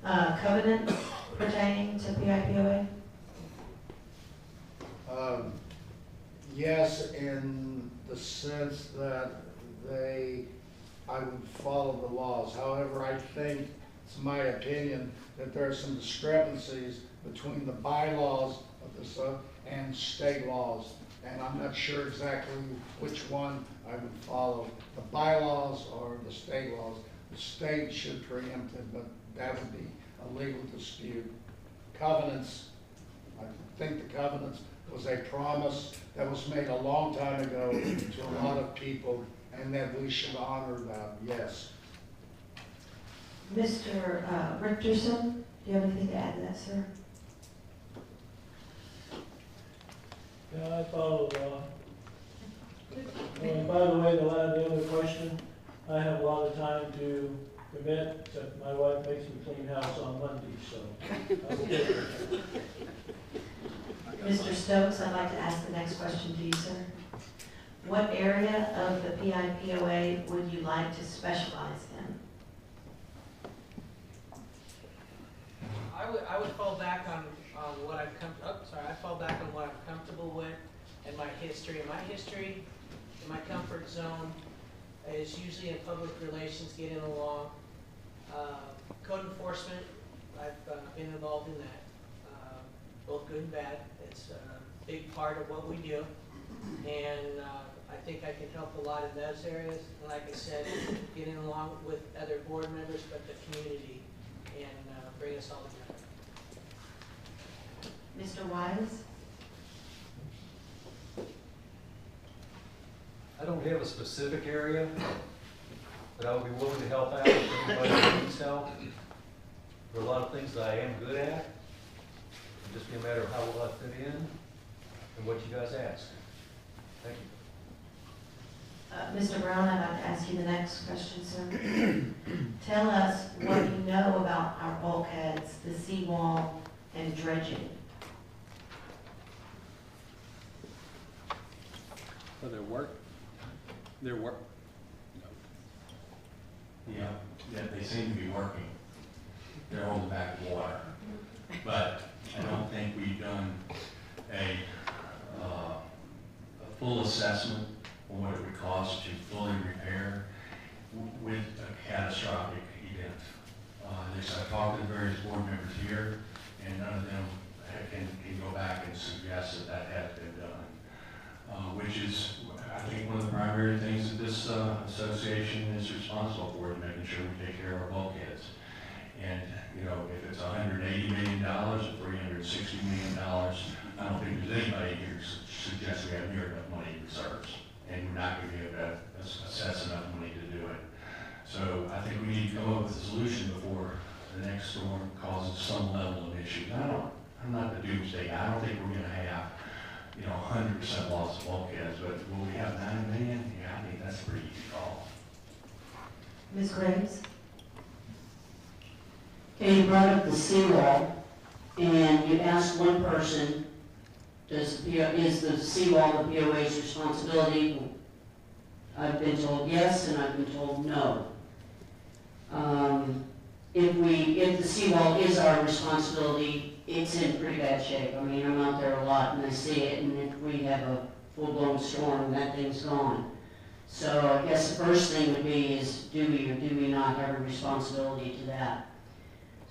Covenants pertaining to PIPOA? Yes, in the sense that I would follow the laws. However, I think, it's my opinion, that there are some discrepancies between the bylaws of the sub and state laws. And I'm not sure exactly which one I would follow, the bylaws or the state laws. The state should preempt it, but that would be a legal dispute. Covenants, I think the covenants was a promise that was made a long time ago to a lot of people, and that we should honor that, yes. Mr. Richardson, do you have anything to add to that, sir? Yeah, I follow the law. And by the way, the other question, I have a lot of time to commit, except my wife makes me clean house on Mondays, so I'm okay. Mr. Stokes, I'd like to ask the next question to you, sir. What area of the PIPOA would you like to specialize in? I would fall back on what I fall back on what I'm comfortable with and my history. My history, my comfort zone is usually in public relations, getting along. Code enforcement, I've been involved in that, both good and bad. It's a big part of what we do. And I think I can help a lot in those areas. And like I said, getting along with other board members, but the community, and bring us all together. Mr. Wise? I don't have a specific area, but I would be willing to help out if anybody needs help. There are a lot of things that I am good at. It'll just be a matter of how will I fit in and what you guys ask. Thank you. Mr. Brown, I'd like to ask you the next question, sir. Tell us what you know about our bulkheads, the seawall, and dredging. Well, their work, yeah, they seem to be working. They're holding back water. But I don't think we've done a full assessment on what it would cost to fully repair with a catastrophic event. I've talked to the various board members here, and none of them can go back and suggest that has been done, which is, I think, one of the primary things that this association is responsible for, is making sure we take care of our bulkheads. And, you know, if it's $180 million or $360 million, I don't think there's anybody here who suggests we have near enough money in reserves. And we're not going to be able to assess enough money to do it. So I think we need to come up with a solution before the next storm causes some level of issue. I'm not the doomsday guy. I don't think we're going to have, you know, 100% loss of bulkheads, but will we have 9 million? Yeah, I think that's a pretty easy call. Ms. Graves? Okay, you brought up the seawall, and you asked one person, is the seawall the POA's responsibility? I've been told yes, and I've been told no. If the seawall is our responsibility, it's in pretty bad shape. I mean, I'm out there a lot and I see it, and if we have a full-blown storm, that thing's gone. So I guess the first thing would be is, do we or do we not have a responsibility to that?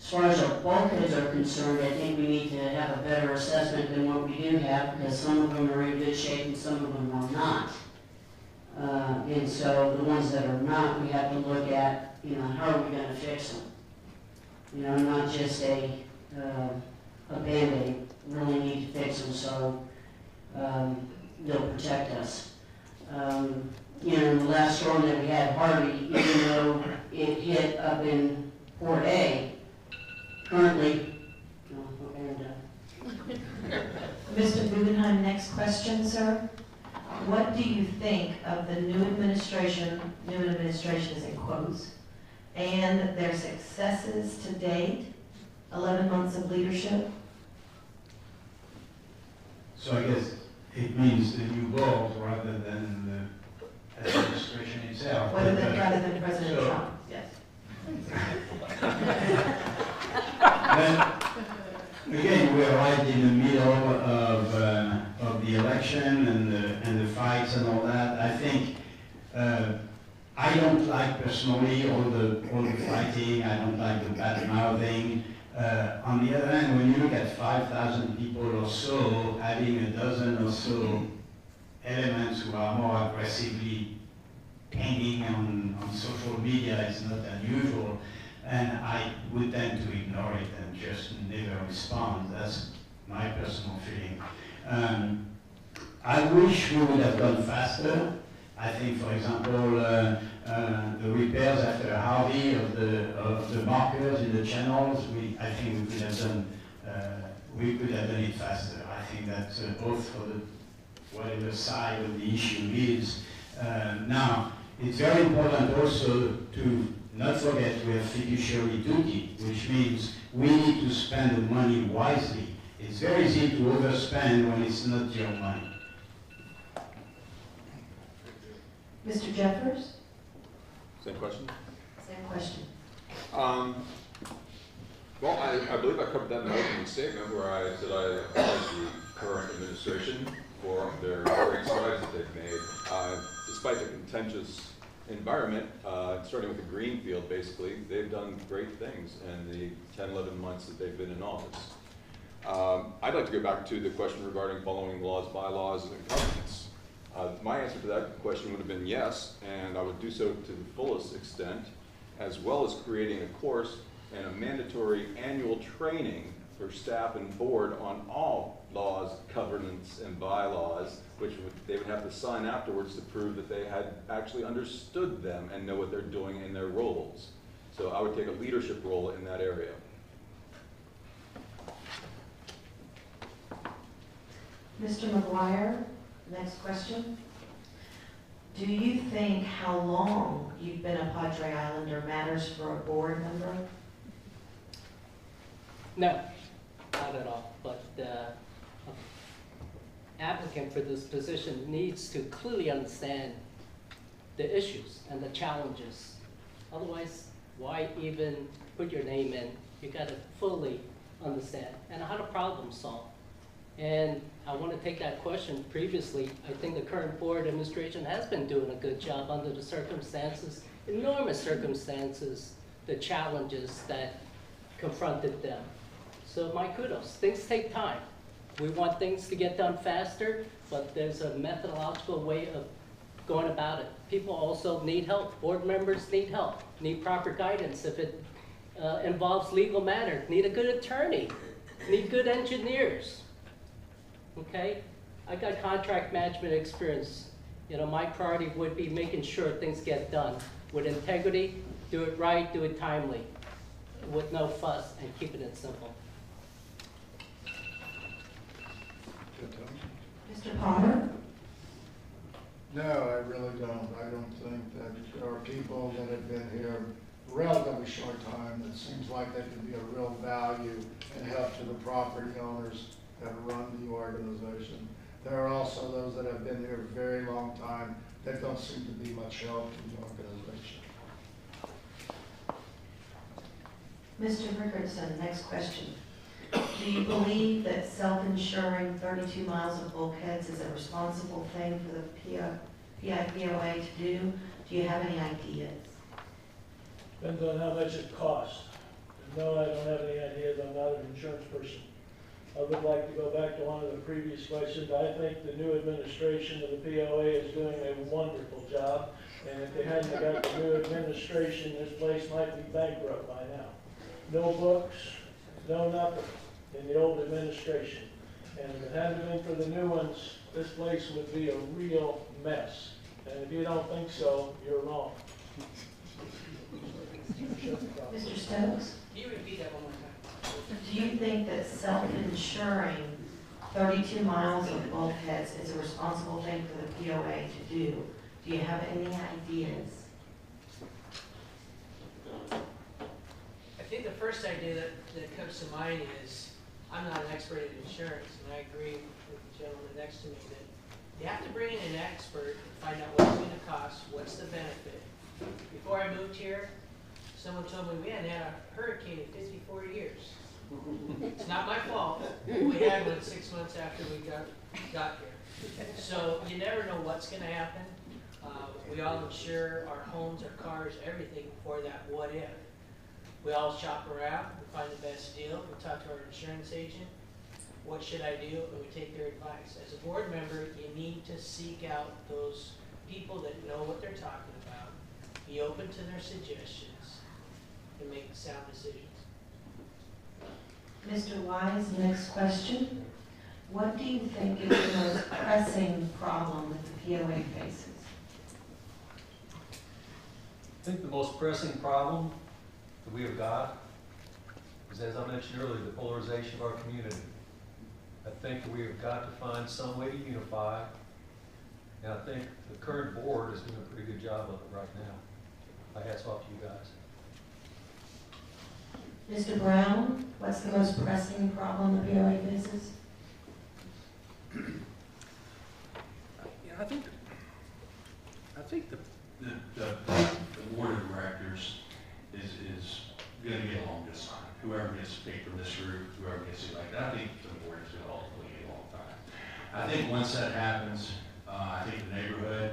As far as our bulkheads are concerned, I think we need to have a better assessment than what we do have, because some of them are in good shape and some of them are not. And so the ones that are not, we have to look at, you know, how are we going to fix them? You know, not just a Band-Aid. Really need to fix them so they'll protect us. You know, the last storm that we had, Harvey, even though it hit up in Port A, currently, Mr. Guggenheim, next question, sir. What do you think of the new administration is in quotes, and their successes to date, 11 months of leadership? So I guess it means the new board rather than the administration itself. Rather than President Trump, yes. Then, again, we're right in the middle of the election and the fights and all that. I think I don't like personally all the fighting. I don't like the bad mouthing. On the other hand, when you look at 5,000 people or so having a dozen or so elements who are more aggressively hanging on social media, it's not unusual. And I would tend to ignore it and just never respond. That's my personal feeling. I wish we would have gone faster. I think, for example, the repairs after Harvey of the markers in the channels, I think we could have done it faster. I think that both for whatever side of the issue is. Now, it's very important also to not forget we have fiduciary duty, which means we need to spend the money wisely. It's very easy to overspend when it's not your money. Mr. Jeffers? Same question? Same question. Well, I believe I covered that in my opening statement where I said I applaud the current administration for their great strides that they've made. Despite the contentious environment, starting with the Greenfield, basically, they've done great things in the 10, 11 months that they've been in office. I'd like to go back to the question regarding following laws, bylaws, and governance. My answer to that question would have been yes, and I would do so to the fullest extent, as well as creating a course and a mandatory annual training for staff and board on all laws, governance, and bylaws, which they would have to sign afterwards to prove that they had actually understood them and know what they're doing in their roles. So I would take a leadership role in that area. Mr. McGuire, next question. Do you think how long you've been a Padre Islander matters for a board member? No, not at all, but the applicant for this position needs to clearly understand the issues and the challenges. Otherwise, why even put your name in? You gotta fully understand and how to problem solve. And I want to take that question previously. I think the current board administration has been doing a good job under the circumstances, enormous circumstances, the challenges that confronted them. So my kudos. Things take time. We want things to get done faster, but there's a methodological way of going about it. People also need help. Board members need help, need proper guidance. If it involves legal matter, need a good attorney, need good engineers. Okay? I got contract management experience. You know, my priority would be making sure things get done with integrity, do it right, do it timely, with no fuss, and keeping it simple. Mr. Palmer? No, I really don't. I don't think that there are people that have been here a relatively short time that seems like they could be a real value and help to the property owners that run the organization. There are also those that have been here a very long time that don't seem to be much help to the organization. Mr. Rickardson, next question. Do you believe that self-insuring 32 miles of bulkheads is a responsible thing for the PIPOA to do? Do you have any ideas? Depends on how much it costs. No, I don't have any ideas. I'm not an insurance person. I would like to go back to one of the previous questions. I think the new administration of the POA is doing a wonderful job. And if they hadn't got the new administration, this place might be bankrupt by now. No books, no nothing in the old administration. And if it hadn't been for the new ones, this place would be a real mess. And if you don't think so, you're wrong. Mr. Stokes? Can you repeat that one more time? Do you think that self-insuring 32 miles of bulkheads is a responsible thing for the POA to do? Do you have any ideas? I think the first idea that comes to mind is, I'm not an expert in insurance, and I agree with the gentleman next to me that you have to bring in an expert and find out what's going to cost, what's the benefit. Before I moved here, someone told me we hadn't had a hurricane in 54 years. It's not my fault. We had one 6 months after we got here. So you never know what's going to happen. We all insure our homes, our cars, everything for that what if. We all shop around, we find the best deal, we talk to our insurance agent, what should I do, and we take their advice. As a board member, you need to seek out those people that know what they're talking about, be open to their suggestions, and make sound decisions. Mr. Wise, next question. What do you think is the most pressing problem that the POA faces? I think the most pressing problem that we have got is, as I mentioned earlier, the polarization of our community. I think we have got to find some way to unify, and I think the current board is doing a pretty good job of it right now. My hat's off to you guys. Mr. Brown, what's the most pressing problem the POA faces? I think the board of directors is going to get along just fine. Whoever gets picked from this group, whoever gets elected, I think the board is going to ultimately get along fine. I think once that happens, I think the neighborhood,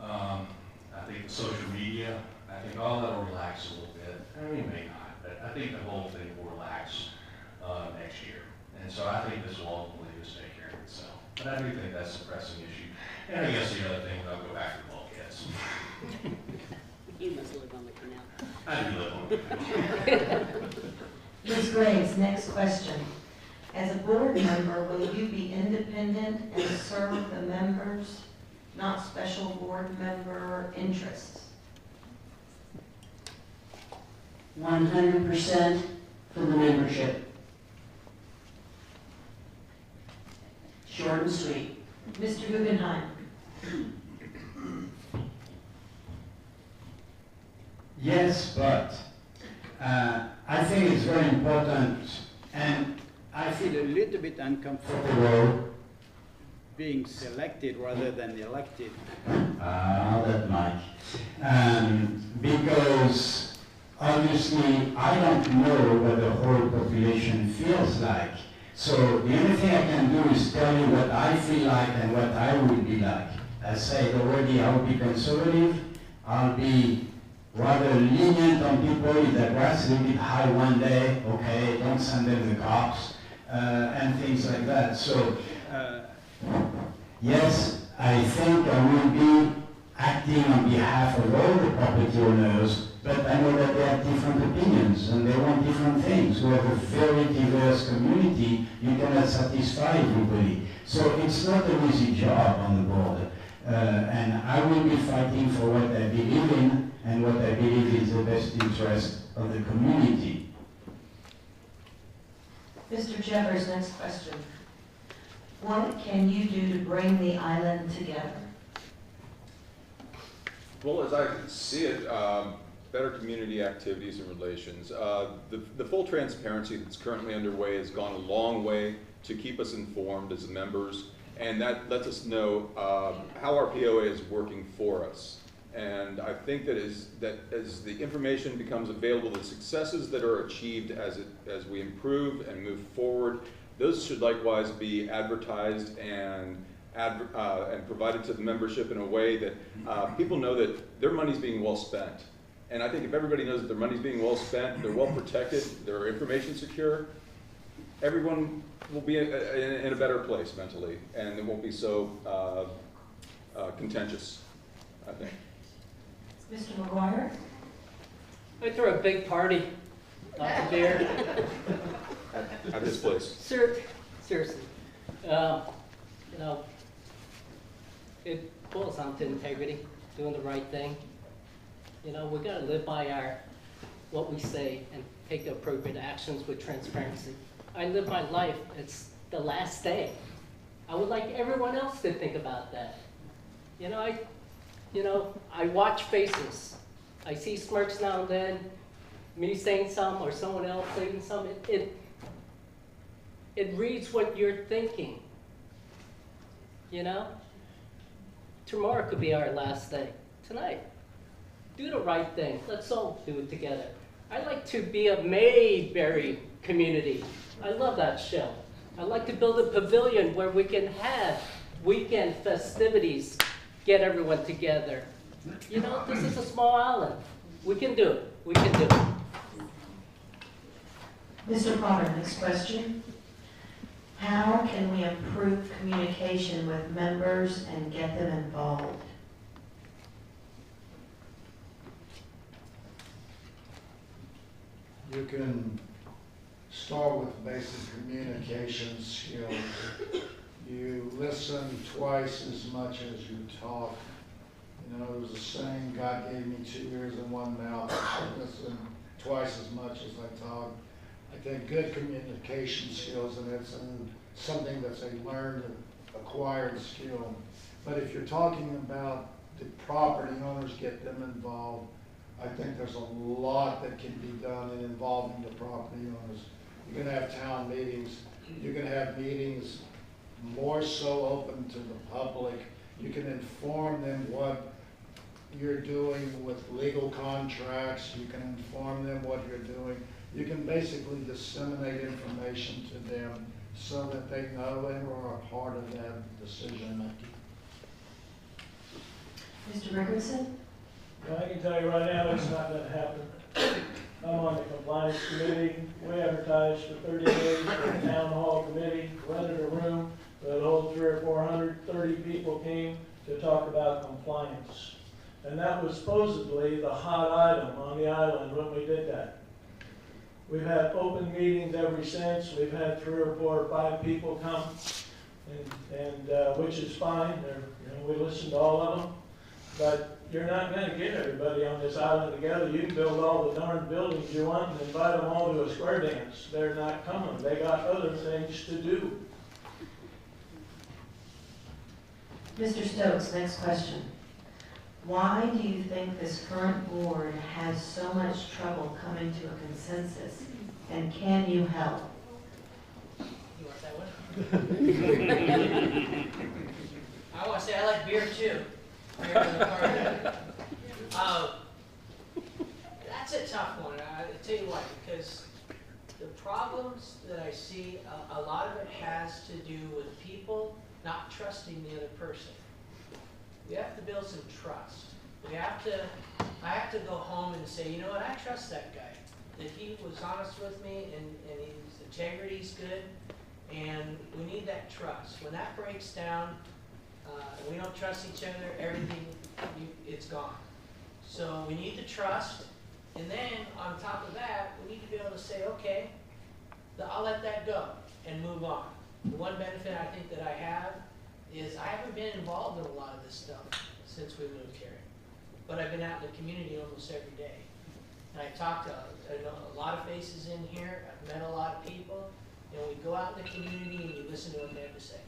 I think the social media, I think all that will relax a little bit. I mean, it may not, but I think the whole thing will relax next year. And so I think this will ultimately just take care of itself. But I do think that's the pressing issue. And I guess the other thing, I'll go back to the bulkheads. You must live on the canal. I do live on the canal. Ms. Graves, next question. As a board member, will you be independent and serve the members, not special board member interests? 100% for the membership. Short and sweet. Mr. Guggenheim? Yes, but I think it's very important, and I feel a little bit uncomfortable being selected rather than elected. that much. Because obviously I don't know what the whole population feels like. So the only thing I can do is tell you what I feel like and what I would be like. I said already, I'll be conservative, I'll be rather lenient on people. If the grass is a little bit high one day, okay, don't send them the cops, and things like that. So, yes, I think I will be acting on behalf of all the property owners, but I know that they have different opinions and they want different things. We have a very diverse community. You cannot satisfy everybody. So it's not an easy job on the board. And I will be fighting for what I believe in and what I believe is the best interest of the community. Mr. Jeffers, next question. What can you do to bring the island together? Well, as I see it, better community activities and relations. The full transparency that's currently underway has gone a long way to keep us informed as members, and that lets us know how our POA is working for us. And I think that as the information becomes available, the successes that are achieved as we improve and move forward, those should likewise be advertised and provided to the membership in a way that people know that their money's being well spent. And I think if everybody knows that their money's being well spent, they're well protected, their information secure, everyone will be in a better place mentally, and it won't be so contentious, I think. Mr. McGuire? I throw a big party, lots of beer. At this place. Seriously. You know, it boils down to integrity, doing the right thing. You know, we gotta live by what we say and take the appropriate actions with transparency. I live my life, it's the last day. I would like everyone else to think about that. You know, I watch faces. I see smirks now and then, me saying something or someone else saying something. It reads what you're thinking, you know? Tomorrow could be our last day. Tonight, do the right thing. Let's all do it together. I like to be a Mayberry community. I love that show. I like to build a pavilion where we can have weekend festivities, get everyone together. You know, this is a small island. We can do it. We can do it. Mr. Potter, next question. How can we improve communication with members and get them involved? You can start with basic communication skills. You listen twice as much as you talk. You know, there's a saying, God gave me 2 ears and 1 mouth. I listen twice as much as I talk. I think good communication skills, and it's something that's a learned, acquired skill. But if you're talking about the property owners, get them involved, I think there's a lot that can be done in involving the property owners. You can have town meetings. You can have meetings more so open to the public. You can inform them what you're doing with legal contracts. You can inform them what you're doing. You can basically disseminate information to them so that they know and are a part of that decision making. Mr. Rickardson? Well, I can tell you right now, it's not gonna happen. I'm on the compliance committee. We advertised for 30 days for a town hall committee, rented a room but a whole 300 or 430 people came to talk about compliance. And that was supposedly the hot item on the island when we did that. We've had open meetings ever since. We've had 3 or 4 or 5 people come, and which is fine. We listen to all of them. But you're not going to get everybody on this island together. You can build all the darn buildings you want and invite them all to a square dance. They're not coming. They got other things to do. Mr. Stokes, next question. Why do you think this current board has so much trouble coming to a consensus? And can you help? You want that one? I want to say I like beer too. Beer in the party. That's a tough one. I'll tell you why. Because the problems that I see, a lot of it has to do with people not trusting the other person. We have to build some trust. I have to go home and say, you know what, I trust that guy. That he was honest with me and his integrity's good. And we need that trust. When that breaks down, we don't trust each other, everything, it's gone. So we need the trust. And then on top of that, we need to be able to say, okay, I'll let that go and move on. The one benefit I think that I have is I haven't been involved in a lot of this stuff since we moved here. But I've been out in the community almost every day. And I talked to a lot of faces in here. I've met a lot of people. And we go out in the community and you listen to what they have to say.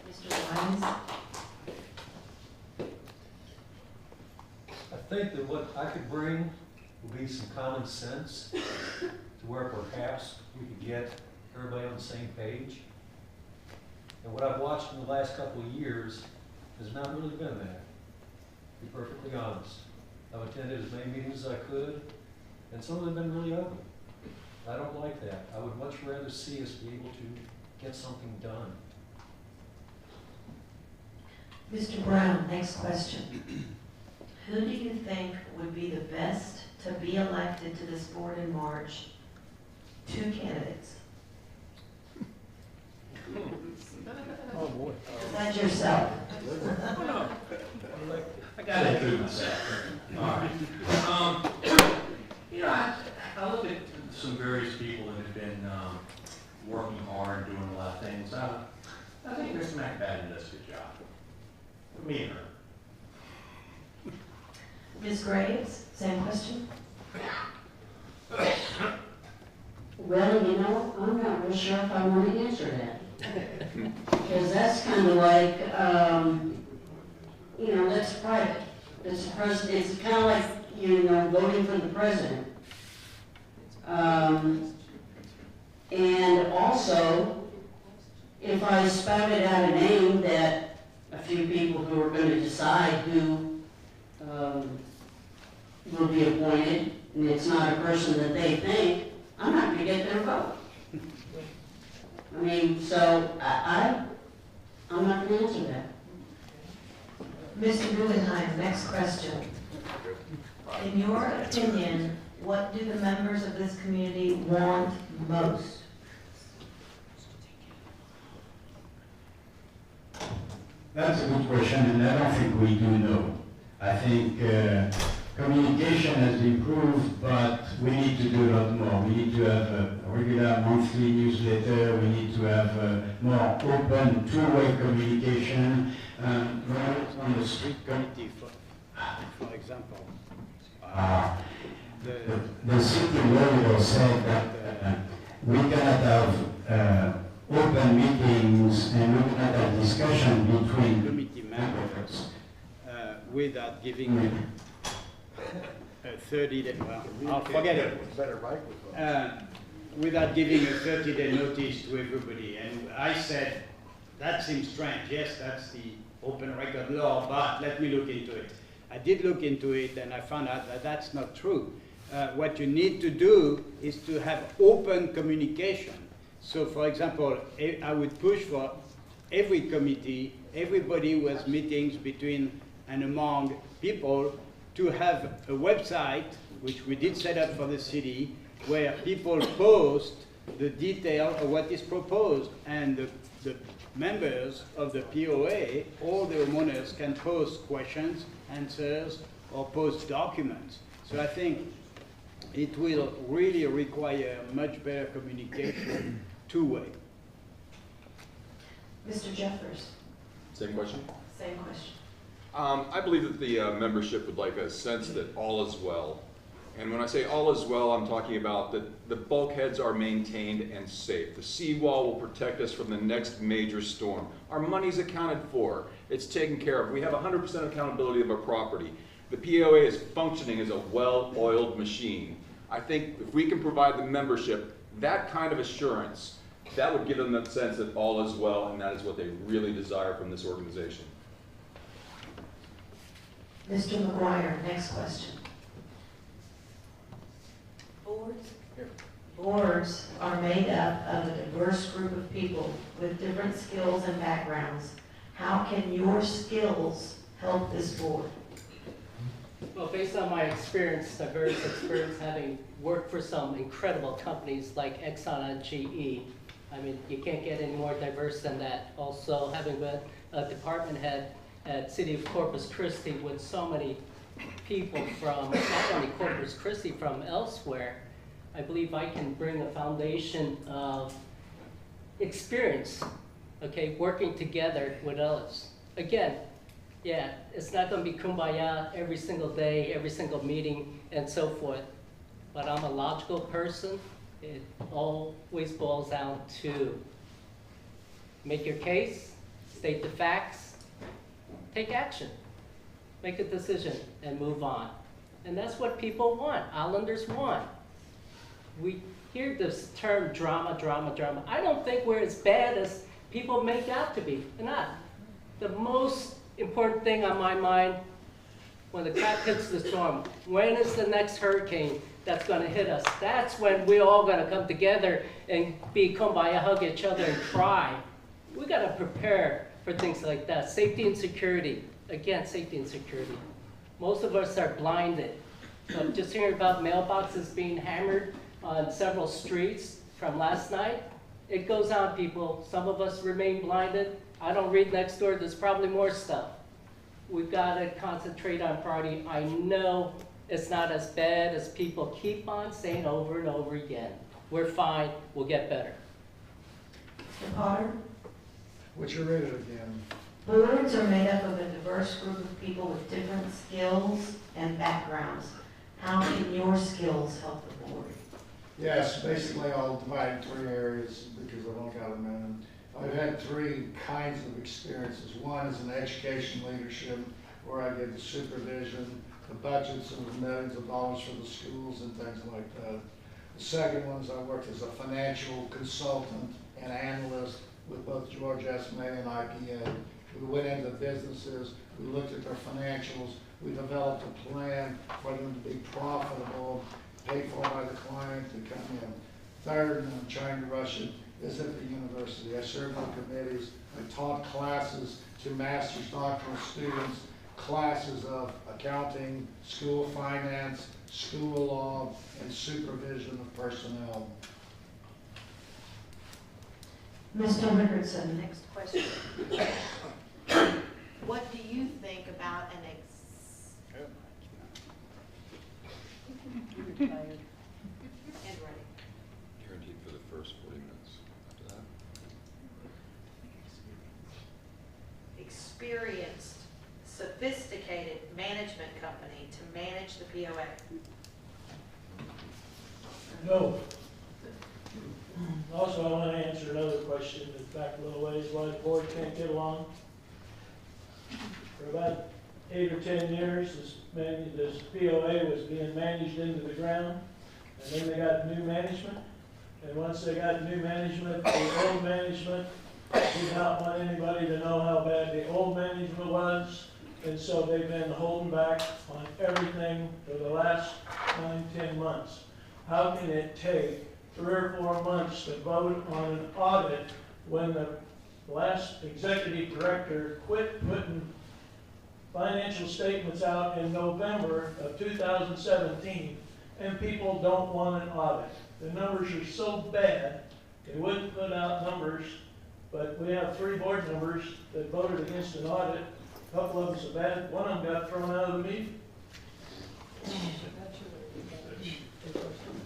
Mr. Wise? I think that what I could bring would be some common sense to where perhaps we could get everybody on the same page. And what I've watched in the last couple of years has not really been that, to be perfectly honest. I've attended as many meetings as I could, and some of them have been really ugly. I don't like that. I would much rather see us be able to get something done. Mr. Brown, next question. Who do you think would be the best to be elected to this board in March? 2 candidates. Oh, boy. That's yourself. I got to do myself. All right. I look at some various people that have been working hard, doing a lot of things. I think Mr. McFadden does a good job. For me and her. Ms. Graves, same question. Well, you know, I'm not real sure if I want to answer that. Because that's kind of like, you know, that's private. It's the president. It's kind of like, you know, voting for the president. And also, if I spouted out a name that a few people who are going to decide who will be appointed, and it's not a person that they think, I'm not going to get their vote. I mean, so I'm not going to answer that. Mr. Guggenheim, next question. In your opinion, what do the members of this community want most? That's a good question, and I don't think we do know. I think communication has improved, but we need to do a lot more. We need to have a regular monthly newsletter. We need to have more open, two-way communication. When I was on the street committee, for example, the city lawyer said that we cannot have open meetings and we cannot have discussion between committee members without giving a 30-day, well, I'll forget it. Better microphone. Without giving a 30-day notice to everybody. And I said, that seems strange. Yes, that's the open record law, but let me look into it. I did look into it and I found out that that's not true. What you need to do is to have open communication. So for example, I would push for every committee, everybody who has meetings between and among people to have a website, which we did set up for the city, where people post the detail of what is proposed, and the members of the POA or the homeowners can post questions, answers, or post documents. So I think it will really require much better communication, two-way. Mr. Jeffers, Same question? same question. I believe that the membership would like a sense that all is well. And when I say all is well, I'm talking about that the bulkheads are maintained and safe. The seawall will protect us from the next major storm. Our money's accounted for. It's taken care of. We have 100% accountability of our property. The POA is functioning as a well-oiled machine. I think if we can provide the membership that kind of assurance, that would give them that sense that all is well, and that is what they really desire from this organization. Mr. McGuire, next question. Boards are made up of a diverse group of people with different skills and backgrounds. How can your skills help this board? Well, based on my experience, diverse experience, having worked for some incredible companies like Exxon and GE, I mean, you can't get any more diverse than that. Also, having been a department head at City of Corpus Christi with so many people from, not only Corpus Christi, from elsewhere, I believe I can bring a foundation of experience, okay, working together with others. Again, yeah, it's not going to be kumbaya every single day, every single meeting, and so forth. But I'm a logical person. It always boils down to make your case, state the facts, take action, make a decision, and move on. And that's what people want, Islanders want. We hear this term drama, drama, drama. I don't think we're as bad as people make out to be. We're not. The most important thing on my mind, when the crap hits the storm, when is the next hurricane that's going to hit us? That's when we're all going to come together and be kumbaya, hug each other, and cry. We got to prepare for things like that. Safety and security. Again, safety and security. Most of us are blinded. So just hearing about mailboxes being hammered on several streets from last night, it goes on, people. Some of us remain blinded. I don't read next door. There's probably more stuff. We've got to concentrate on priority. I know it's not as bad as people keep on saying over and over again. We're fine. We'll get better. Mr. Potter? Would you read it again? Boards are made up of a diverse group of people with different skills and backgrounds. How can your skills help the board? Yes, basically I'll divide in three areas because I've only got a minute. I've had three kinds of experiences. One is in education leadership, where I give the supervision, the budgets of millions of dollars for the schools and things like that. The second one is I worked as a financial consultant and analyst with both George S. May and IPA. We went into businesses, we looked at their financials, we developed a plan for them to be profitable, paid for by the client to come in. Third, and I'm trying to rush it, is at the university. I served on committees, I taught classes to master's, doctoral students, classes of accounting, school finance, school law, and supervision of personnel. Mr. Richardson. Next question. What do you think about an Retired. and ready? Guaranteed for the first 40 minutes. After that. Experienced, sophisticated management company to manage the POA? No. Also, I want to answer another question that's back a little ways, why the board can't get along. For about 8 or 10 years, this POA was being managed into the ground, and then they got new management. And once they got new management, the old management did not want anybody to know how bad the old management was, and so they've been holding back on everything for the last 9, 10 months. How can it take 3 or 4 months to vote on an audit when the last executive director quit putting financial statements out in November of 2017, and people don't want an audit? The numbers are so bad, they wouldn't put out numbers But we have 3 board members that voted against an audit. A couple of them so bad, one of them got thrown out of the meeting.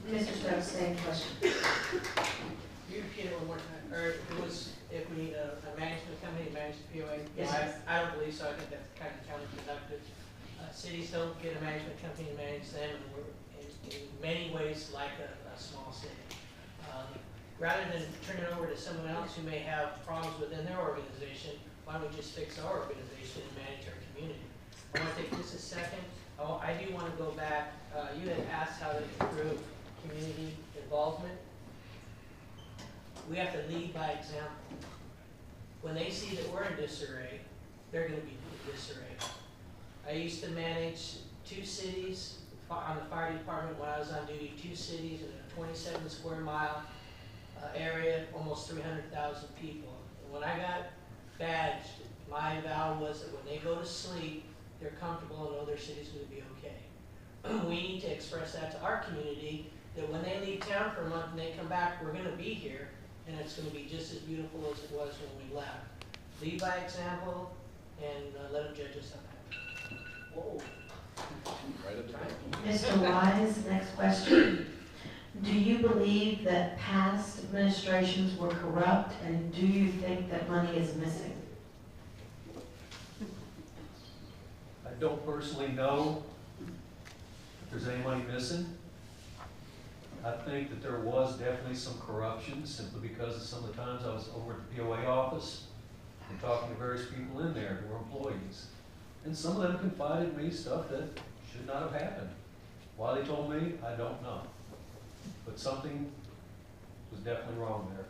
Mr. Stokes, same question. You repeat it one more time, or if it was, if we need a management company to manage the POA? Yes, No, yes. I don't believe so, I think that's kind of counterproductive. Cities don't get a management company to manage them, and we're in many ways like a small city. Rather than turn it over to someone else who may have problems within their organization, why don't we just fix our organization and manage our community? I want to take just a second. Oh, I do want to go back. You had asked how to improve community involvement. We have to lead by example. When they see that we're in disarray, they're going to be in disarray. I used to manage 2 cities on the fire department when I was on duty, 2 cities in a 27 square mile area, almost 300,000 people. And when I got badged, my vow was that when they go to sleep, they're comfortable and know their city's going to be okay. We need to express that to our community, that when they leave town for a month and they come back, we're going to be here, and it's going to be just as beautiful as it was when we left. Lead by example, and let them judge us on that. Whoa. Right at the top. Mr. Wise, next question. Do you believe that past administrations were corrupt, and do you think that money is missing? I don't personally know if there's any money missing. I think that there was definitely some corruption simply because of some of the times I was over at the POA office and talking to various people in there who were employees. And some of them confided in me stuff that should not have happened. Why they told me, I don't know. But something was definitely wrong there.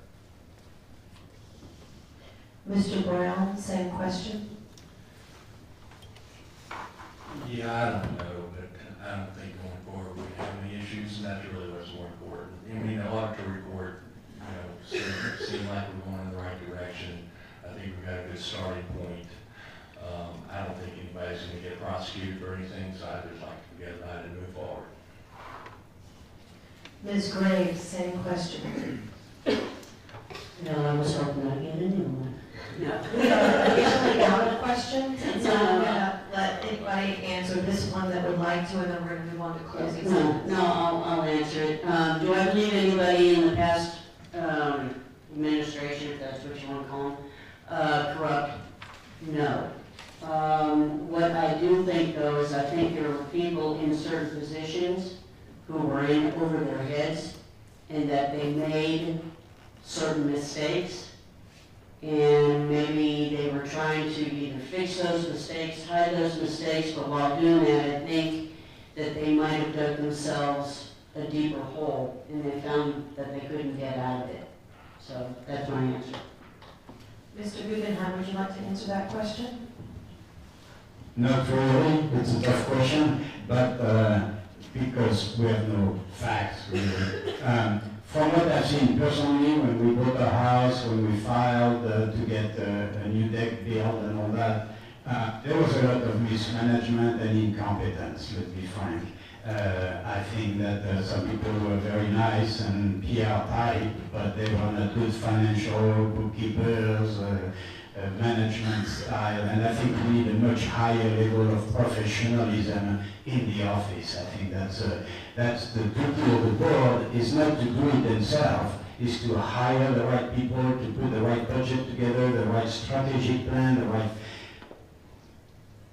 Mr. Brown, same question. Yeah, I don't know, but I don't think going forward we have any issues, and that's really what's more important. I mean, the auditor report, seemed like we're going in the right direction. I think we've got a good starting point. I don't think anybody's going to get prosecuted for anything, so I just like to get about it and move forward. Ms. Graves, same question. No, I was hoping I'd get a new one. No. We are usually out of questions, and so I'm gonna let anybody answer this one that would like to, and then we're gonna move on to closing statements. No, I'll answer it. Do I believe anybody in the past administration, if that's what you want to call them, corrupt? No. What I do think, though, is I think there were people in certain positions who were in over their heads, and that they made certain mistakes, and maybe they were trying to either fix those mistakes, hide those mistakes, but while doing that, I think that they might have dug themselves a deeper hole, and they found that they couldn't get out of it. So that's my answer. Mr. Guggenheim, would you like to answer that question? Not really, it's a tough question, but because we have no facts really. From what I've seen personally, when we bought a house, when we filed to get a new deck built and all that, there was a lot of mismanagement and incompetence, let's be frank. I think that some people were very nice and PR type, but they were not good financial bookkeepers, management style, and I think we need a much higher level of professionalism in the office. I think that's the duty of the board, is not to do it themselves, is to hire the right people, to put the right budget together, the right strategic plan, the right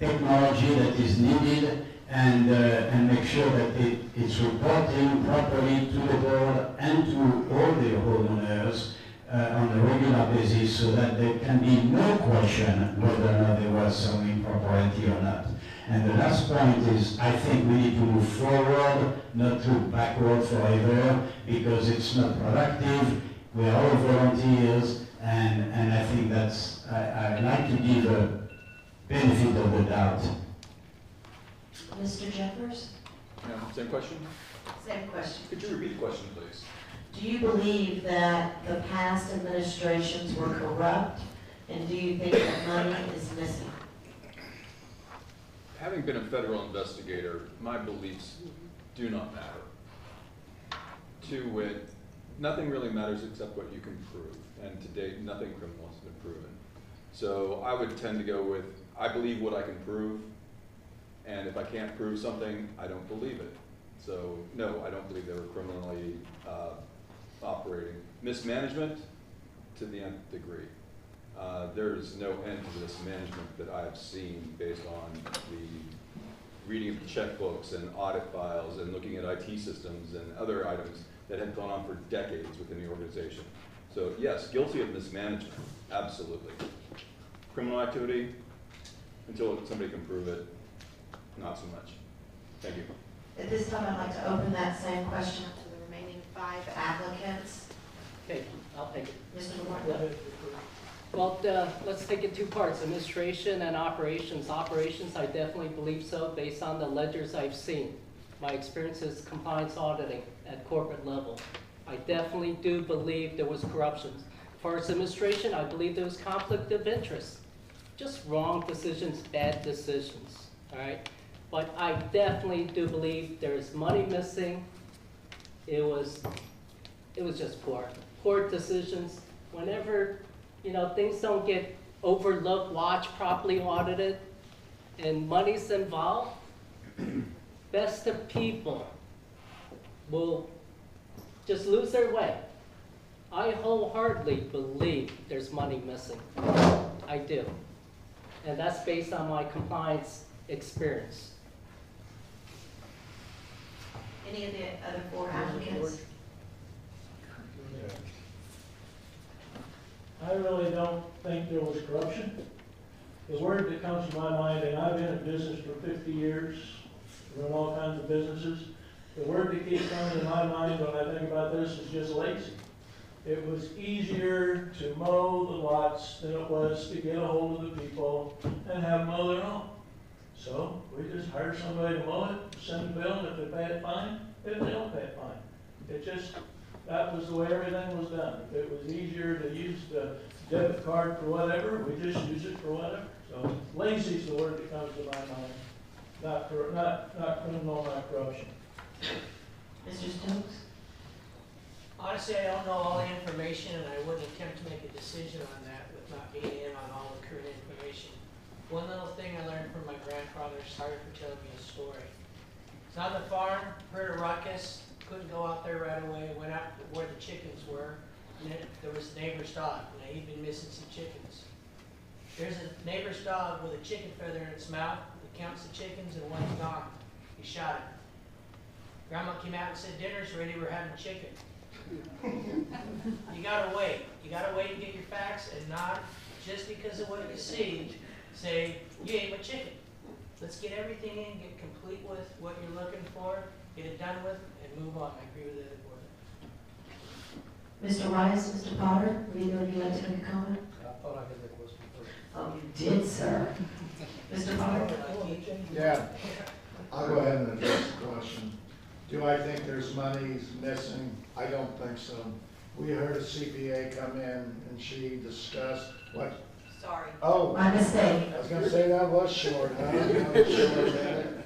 technology that is needed, and make sure that it's reporting properly to the board and to all the homeowners on a regular basis, so that there can be no question whether or not there was some impropriety or not. And the last point is, I think we need to move forward, not to backward forever, because it's not productive. We are all volunteers, and I think that's, I'd like to give a benefit of the doubt. Mr. Jeffers? Yeah, same question? Same question. Could you repeat the question, please? Do you believe that the past administrations were corrupt, and do you think that money is missing? Having been a federal investigator, my beliefs do not matter. To wit, nothing really matters except what you can prove. And to date, nothing criminal has been proven. So I would tend to go with, I believe what I can prove, and if I can't prove something, I don't believe it. So no, I don't believe they were criminally operating. Mismanagement, to the nth degree. There's no end to this management that I've seen based on the reading of checkbooks and audit files and looking at IT systems and other items that had gone on for decades within the organization. So yes, guilty of mismanagement, absolutely. Criminal activity, until somebody can prove it, not so much. Thank you. At this time, I'd like to open that same question to the remaining 5 applicants. Okay, I'll take it. Mr. Martin. Well, let's take it 2 parts, administration and operations. Operations, I definitely believe so, based on the ledgers I've seen. My experience is compliance auditing at corporate level. I definitely do believe there was corruption. As far as administration, I believe there was conflict of interest. Just wrong decisions, bad decisions, all right? But I definitely do believe there's money missing. It was just poor decisions. Whenever, you know, things don't get overlooked, watched, properly audited, and money's involved, best of people will just lose their way. I wholeheartedly believe there's money missing. I do. And that's based on my compliance experience. Any of the other 4 applicants? I really don't think there was corruption. The word that comes to my mind, and I've been in business for 50 years, run all kinds of businesses, the word that keeps coming to my mind when I think about this is just lazy. It was easier to mow the lots than it was to get a hold of the people and have them mow their own. So we just hire somebody to mow it, send a bill, and if they pay it, fine. If they don't pay it, fine. It just, that was the way everything was done. If it was easier to use the debit card for whatever, we just use it for whatever. So lazy is the word that comes to my mind. Not criminal, not corruption. Mr. Stokes? Honestly, I don't know all the information, and I wouldn't attempt to make a decision on that with not being in on all the current information. One little thing I learned from my grandfather, sorry for telling me a story. He's on the farm, heard a ruckus, couldn't go out there right away, went out to where the chickens were, and there was a neighbor's dog. Now, he'd been missing some chickens. There's a neighbor's dog with a chicken feather in its mouth. He counts the chickens, and one's gone. He shot it. Grandma came out and said, dinner's ready, we're having chicken. You gotta wait. You gotta wait and get your facts, and not just because of what you see, say, you ate my chicken. Let's get everything in, get complete with what you're looking for, get it done with, and move on. I agree with that. Mr. Rice, Mr. Potter, would either of you like to make a comment? I thought I had that question first. Oh, you did, sir. Mr. Potter? Yeah, I'll go ahead and address the question. Do I think there's monies missing? I don't think so. We heard a CPA come in and she discussed what. Sorry. Oh. My mistake. I was gonna say that was short, huh? That was short, man.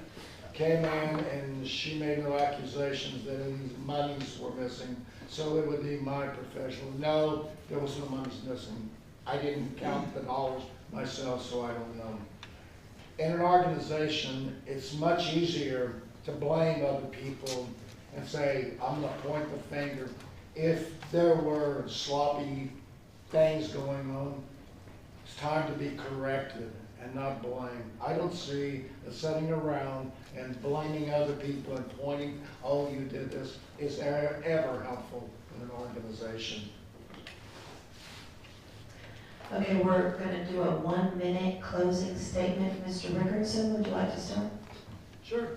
Came in and she made no accusations that any monies were missing. So it would be my professional. No, there was no monies missing. I didn't count the dollars myself, so I don't know. In an organization, it's much easier to blame other people and say, I'm gonna point the finger. If there were sloppy things going on, it's time to be corrected and not blame. I don't see that sitting around and blaming other people and pointing, oh, you did this, is ever helpful in an organization. Okay, we're going to do a 1-minute closing statement. Mr. Rickardson, would you like to start? Sure.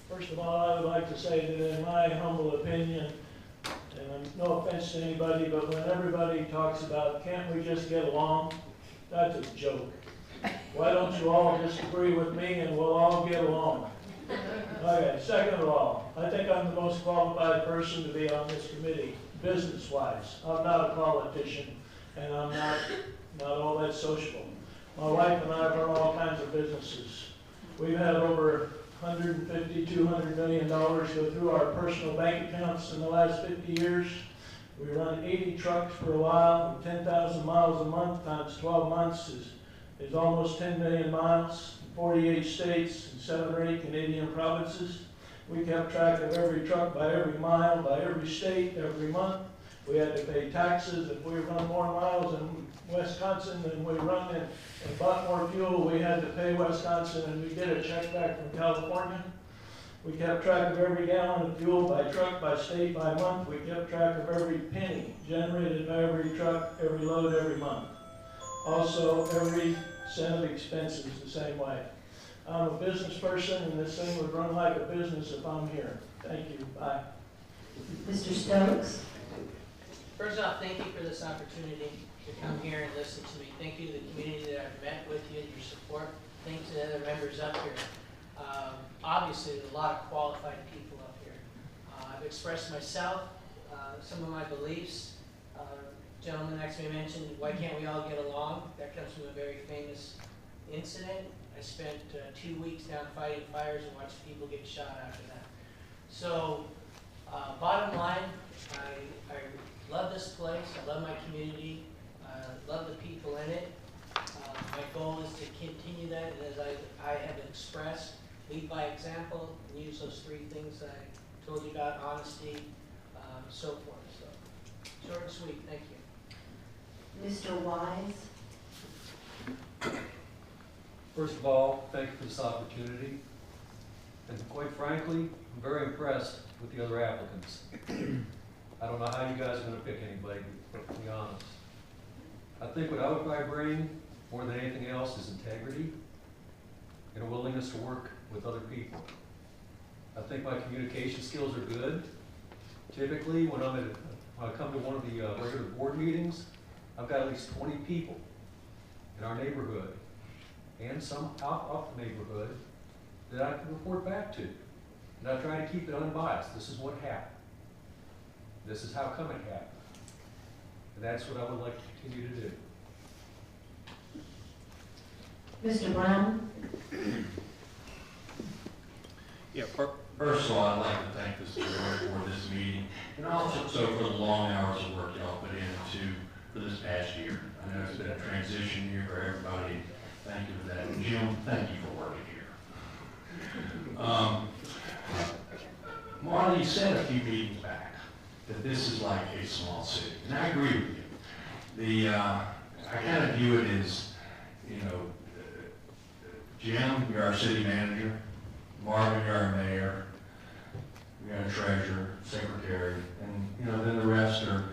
First of all, I would like to say that in my humble opinion, and no offense to anybody, but when everybody talks about can't we just get along, that's a joke. Why don't you all just agree with me and we'll all get along? Okay, second of all, I think I'm the most qualified person to be on this committee, business-wise. I'm not a politician, and I'm not all that sociable. My wife and I run all kinds of businesses. We've had over $150, $200 million go through our personal bank accounts in the last 50 years. We run 80 trucks for a while, and 10,000 miles a month times 12 months is almost 10 million miles, 48 states and 7 or 8 Canadian provinces. We kept track of every truck by every mile, by every state, every month. We had to pay taxes. If we run more miles in Wisconsin than we run and bought more fuel, we had to pay Wisconsin and we get a check back from California. We kept track of every gallon of fuel by truck, by state, by month. We kept track of every penny generated by every truck, every load, every month. Also, every cent of expenses the same way. I'm a business person, and this thing would run like a business if I'm here. Thank you. Bye. Mr. Stokes? First off, thank you for this opportunity to come here and listen to me. Thank you to the community that I've met with you and your support. Thanks to the other members up here. Obviously, there's a lot of qualified people up here. I've expressed myself, some of my beliefs. Gentleman next to me mentioned, why can't we all get along? That comes from a very famous incident. I spent 2 weeks down fighting fires and watched people get shot after that. So, bottom line, I love this place. I love my community. I love the people in it. My goal is to continue that, and as I have expressed, lead by example, and use those 3 things that I told you about, honesty, so forth. So, short and sweet, thank you. Mr. Wise? First of all, thank you for this opportunity. And quite frankly, I'm very impressed with the other applicants. I don't know how you guys are going to pick anybody, to be honest. I think what I would probably bring more than anything else is integrity and a willingness to work with other people. I think my communication skills are good. Typically, when I come to one of the regular board meetings, I've got at least 20 people in our neighborhood and some out of the neighborhood that I can report back to. And I try to keep it unbiased. This is what happened. This is how come it happened. And that's what I would like to continue to do. Mr. Brown? Yeah, first of all, I'd like to thank this board for this meeting, and also for the long hours of work y'all put into for this past year. I know it's been a transition year for everybody. Thank you for that. And Jim, thank you for working here. Marley, you said a few meetings back that this is like a small city, and I agree with you. I kind of view it as, you know, Jim, you're our city manager. Marvin, you're our mayor. We got a treasurer, secretary, and you know, then the rest are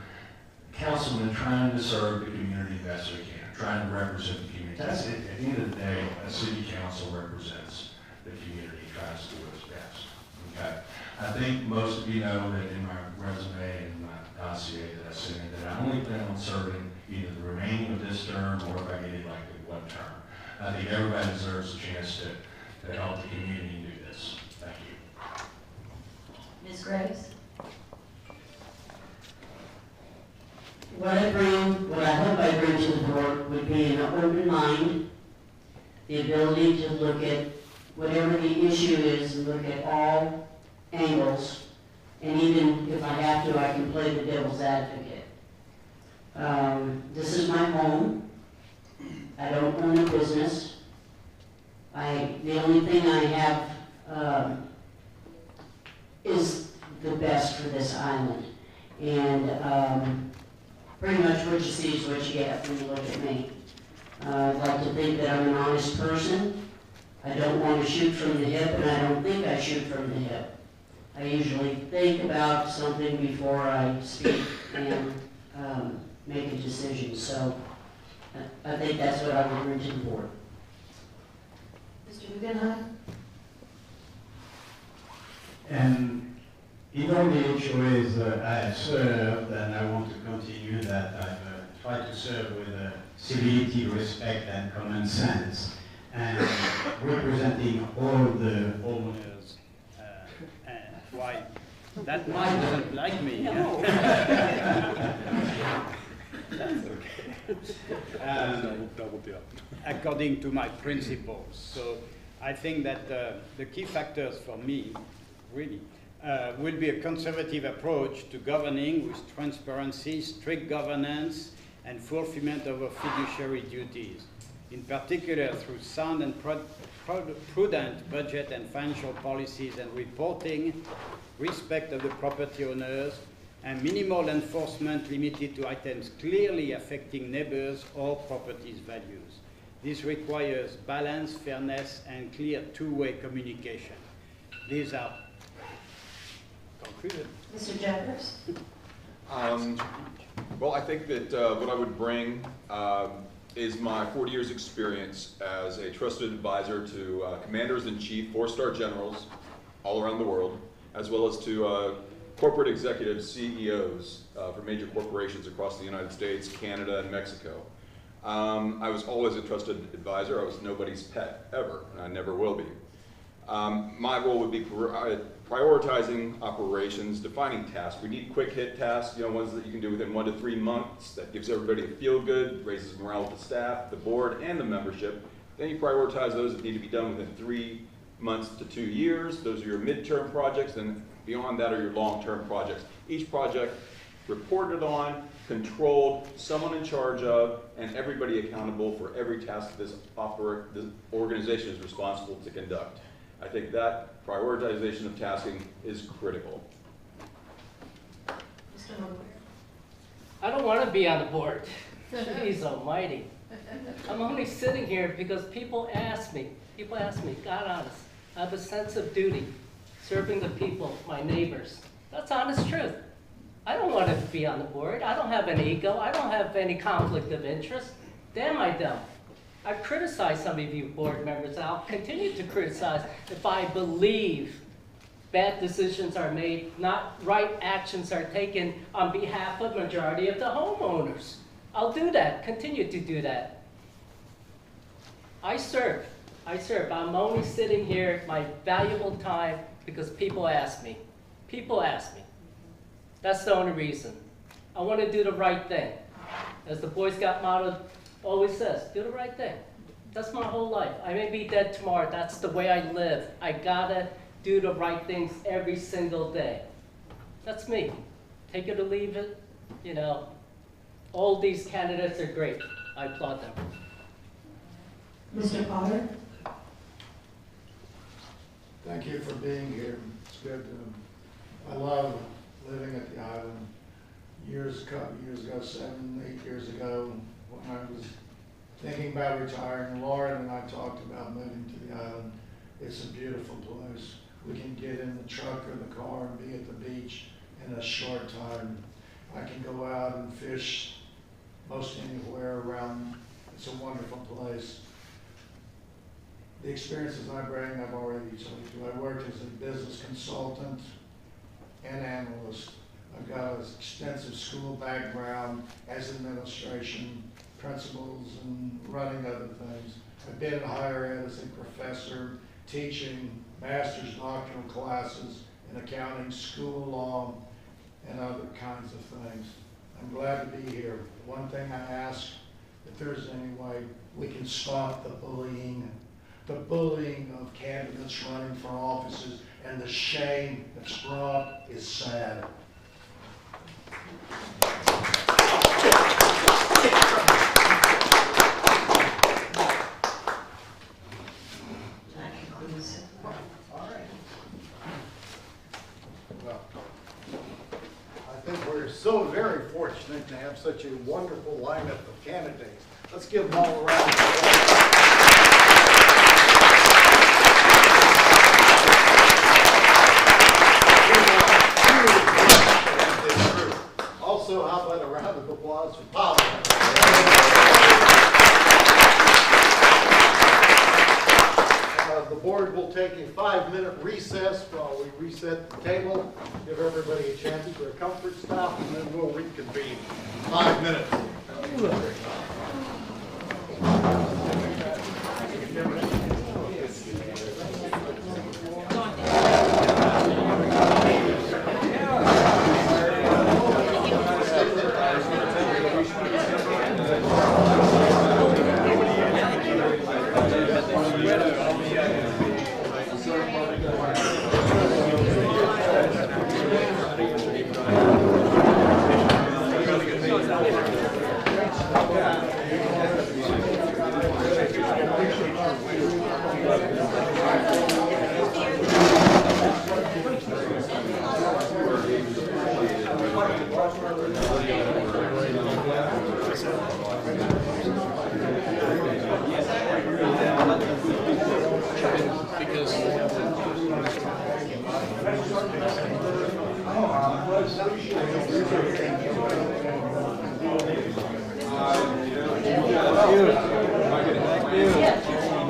councilmen trying to serve the community the best we can, trying to represent the community. That's it. At the end of the day, a city council represents the community, tries to do its best. Okay. I think most of you know that in my resume and my dossier that I sent in, that I only plan on serving either the remaining of this term or if I get elected 1 term. I think everybody deserves a chance to help the community do this. Thank you. Ms. Graves? What I hope I bring to the board would be an open mind, the ability to look at whatever the issue is and look at all angles, and even if I have to, I can play the devil's advocate. This is my home. I don't own a business. The only thing I have is the best for this island. And pretty much what you see is what you get when you look at me. I'd like to think that I'm an honest person. I don't want to shoot from the hip, and I don't think I shoot from the hip. I usually think about something before I speak and make a decision. So I think that's what I would bring to the board. Mr. Guggenheim? And in all the HOAs I have served, and I want to continue that, I've tried to serve with civility, respect, and common sense, and representing all the homeowners. And why? That mic doesn't like me. No. That's okay. Double dip. According to my principles. So I think that the key factors for me, really, will be a conservative approach to governing with transparency, strict governance, and fulfillment of our fiduciary duties. In particular, through sound and prudent budget and financial policies and reporting, respect of the property owners, and minimal enforcement limited to items clearly affecting neighbors or property's values. This requires balance, fairness, and clear two-way communication. These are concluded. Mr. Jeffers? Well, I think that what I would bring is my 40 years experience as a trusted advisor to commanders-in-chief, 4-star generals all around the world, as well as to corporate executives, CEOs for major corporations across the United States, Canada, and Mexico. I was always a trusted advisor. I was nobody's pet, ever, and I never will be. My role would be prioritizing operations, defining tasks. We need quick hit tasks, ones that you can do within 1 to 3 months, that gives everybody a feel good, raises morale with the staff, the board, and the membership. Then you prioritize those that need to be done within 3 months to 2 years. Those are your midterm projects, and beyond that are your long-term projects. Each project reported on, controlled, someone in charge of, and everybody accountable for every task that this organization is responsible to conduct. I think that prioritization of tasking is critical. I don't want to be on the board. Jeez almighty. I'm only sitting here because people ask me, God honest, I have a sense of duty, serving the people, my neighbors. That's honest truth. I don't want to be on the board. I don't have an ego. I don't have any conflict of interest. Damn, I don't. I've criticized some of you board members, and I'll continue to criticize if I believe bad decisions are made, not right actions are taken on behalf of the majority of the homeowners. I'll do that, continue to do that. I serve. I'm only sitting here, my valuable time, because people ask me. People ask me. That's the only reason. I want to do the right thing. As the Boy Scout motto always says, do the right thing. That's my whole life. I may be dead tomorrow. That's the way I live. I gotta do the right things every single day. That's me. Take it or leave it. All these candidates are great. I applaud them. Mr. Potter? Thank you for being here. It's good. I love living at the island. A couple years ago, 7, 8 years ago, when I was thinking about retiring, Lauren and I talked about moving to the island. It's a beautiful place. We can get in the truck or the car and be at the beach in a short time. I can go out and fish most anywhere around. It's a wonderful place. The experiences I bring, I've already told you. I worked as a business consultant and analyst. I've got an extensive school background as administration, principals, and running other things. I've been in higher ed as a professor, teaching master's doctoral classes in accounting, school law, and other kinds of things. I'm glad to be here. One thing I ask, if there's any way we can stop the bullying of candidates running for offices, and the shame that's brought is sad. Well, I think we're so very fortunate to have such a wonderful lineup of candidates. Let's give them all a round of applause. Also, how about a round of applause for Paul? The board will take a 5-minute recess while we reset the table, give everybody a chance for a comfort stop, and then we'll reconvene. 5 minutes. Bueno,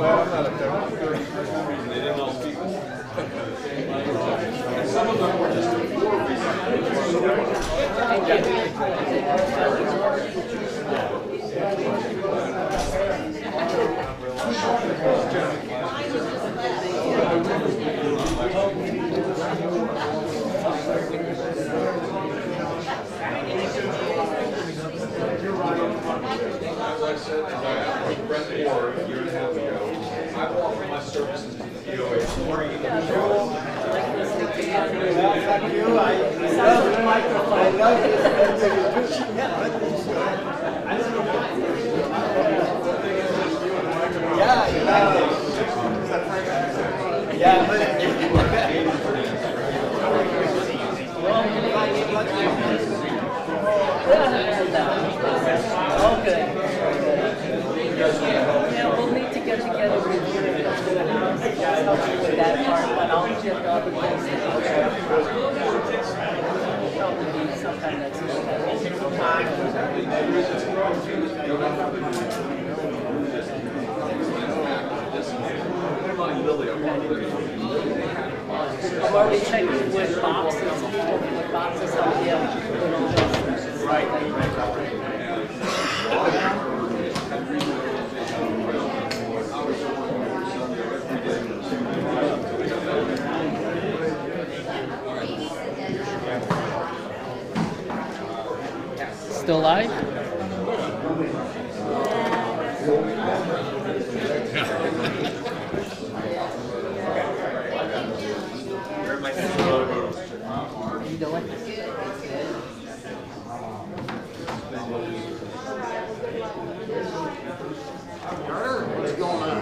They didn't all speak. And some of them were just before As I said, as I was Brett Moore a year and a half ago, I offered my services to the POA. Thank you. I love the microphone. I love this. Okay. Yeah, we'll need to get together with you with that part, but I'll get the other things probably be sometime next week. I'm already checking with boxes, on the right. Still live? You doing? What's going on?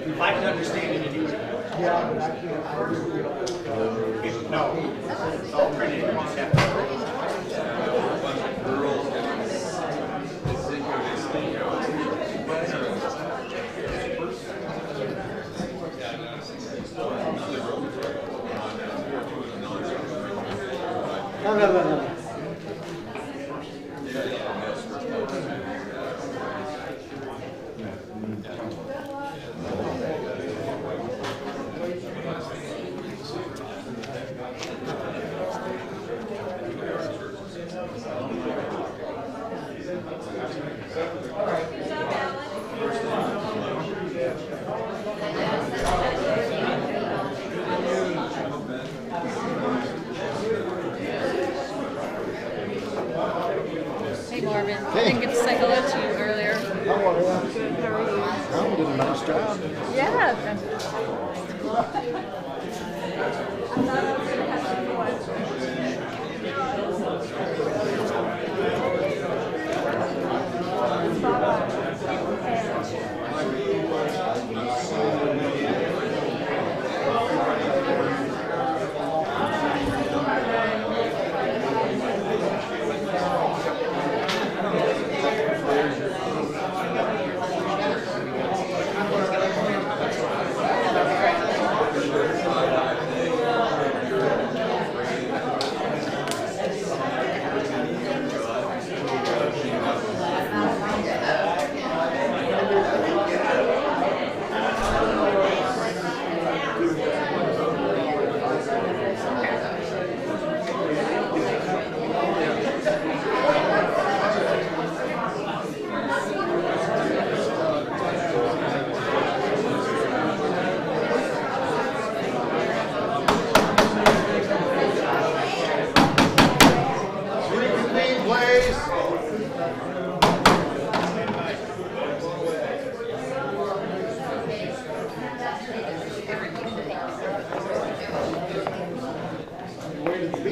If I can understand it, it is. Yeah, but I can't. No, it's all printed. You want that. No. Hey Marvin, I didn't get to say hello to you earlier. How are you? Good, how are you? I'm doing a nice job. Yeah.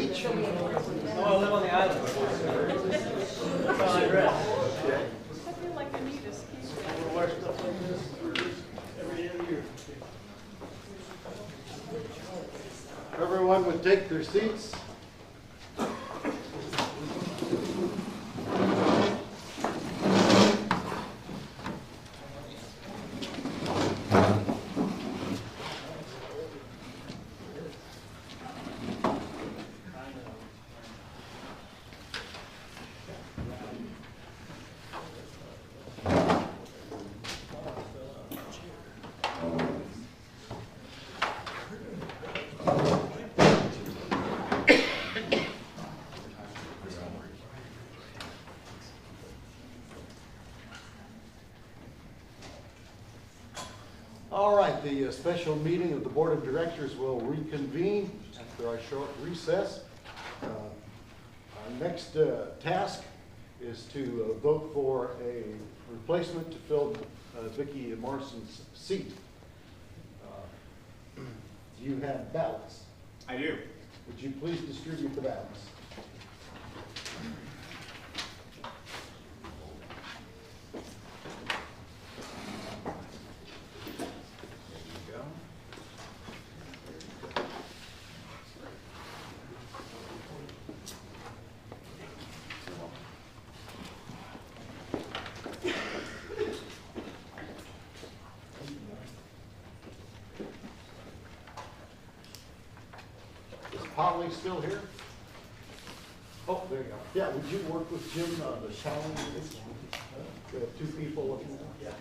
Oh, I live on the island. That's all I read. I feel like I need a ski. Wear stuff like this every other year. Everyone would take their seats. All right, the special meeting of the Board of Directors will reconvene after our short recess. Our next task is to vote for a replacement to fill Vicki Morrison's seat. Do you have ballots? I do. Would you please distribute the ballots? Polly still here? Oh, there you go. Yeah, would you work with Jim on the challenge? We have two people looking at it. Yeah.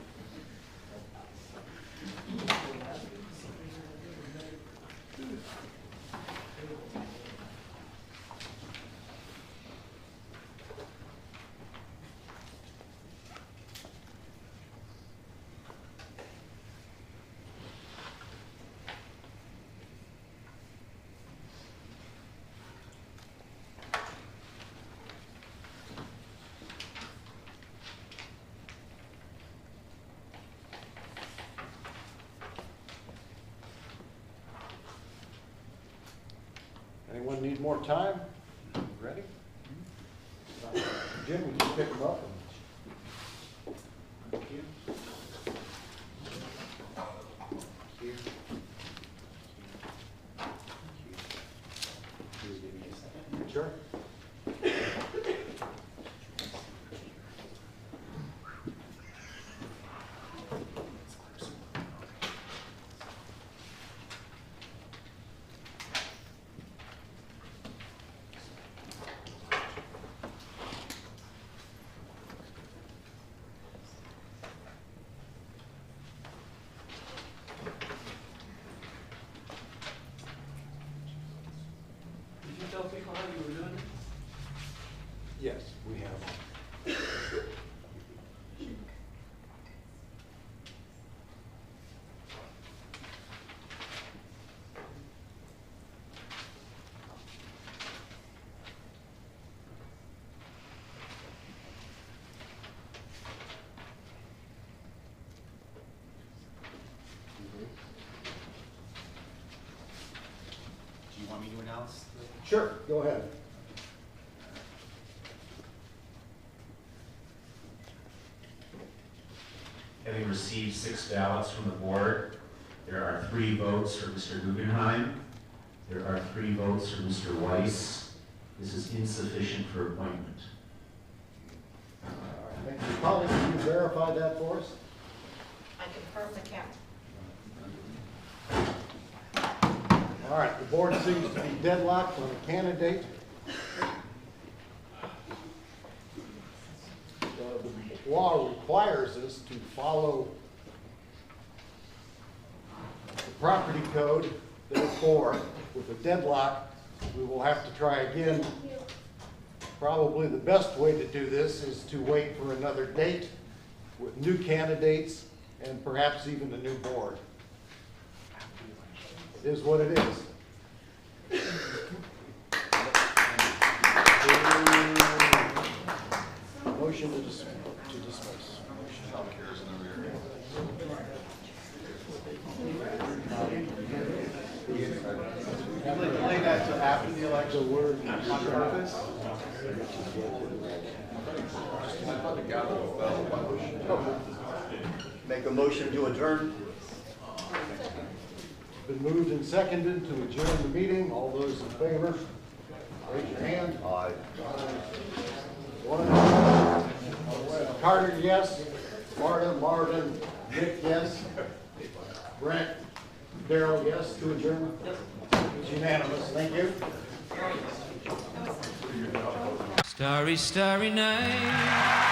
Anyone need more time? Ready? Jim, would you pick them up? Thank you. Sure. Yes, we have. Do you want me to announce? Sure, go ahead. Having received 6 ballots from the board, there are 3 votes for Mr. Guggenheim. There are 3 votes for Mr. Weiss. This is insufficient for appointment. Thank you. Polly, can you verify that for us? I confirm the count. All right, the board seems to be deadlocked on a candidate. The law requires us to follow the property code. Therefore, with a deadlock, we will have to try again. Probably the best way to do this is to wait for another date with new candidates and perhaps even a new board. It is what it is. Motion to dismiss. Lay that to after the election. word On purpose? Make a motion to adjourn. Been moved and seconded to adjourn the meeting. All those in favor, raise your hand. Aye. One. Carter, yes. Martin, Nick, yes. Brent, Darrell, yes, to adjourn. It's unanimous. Thank you. Starry, starry night.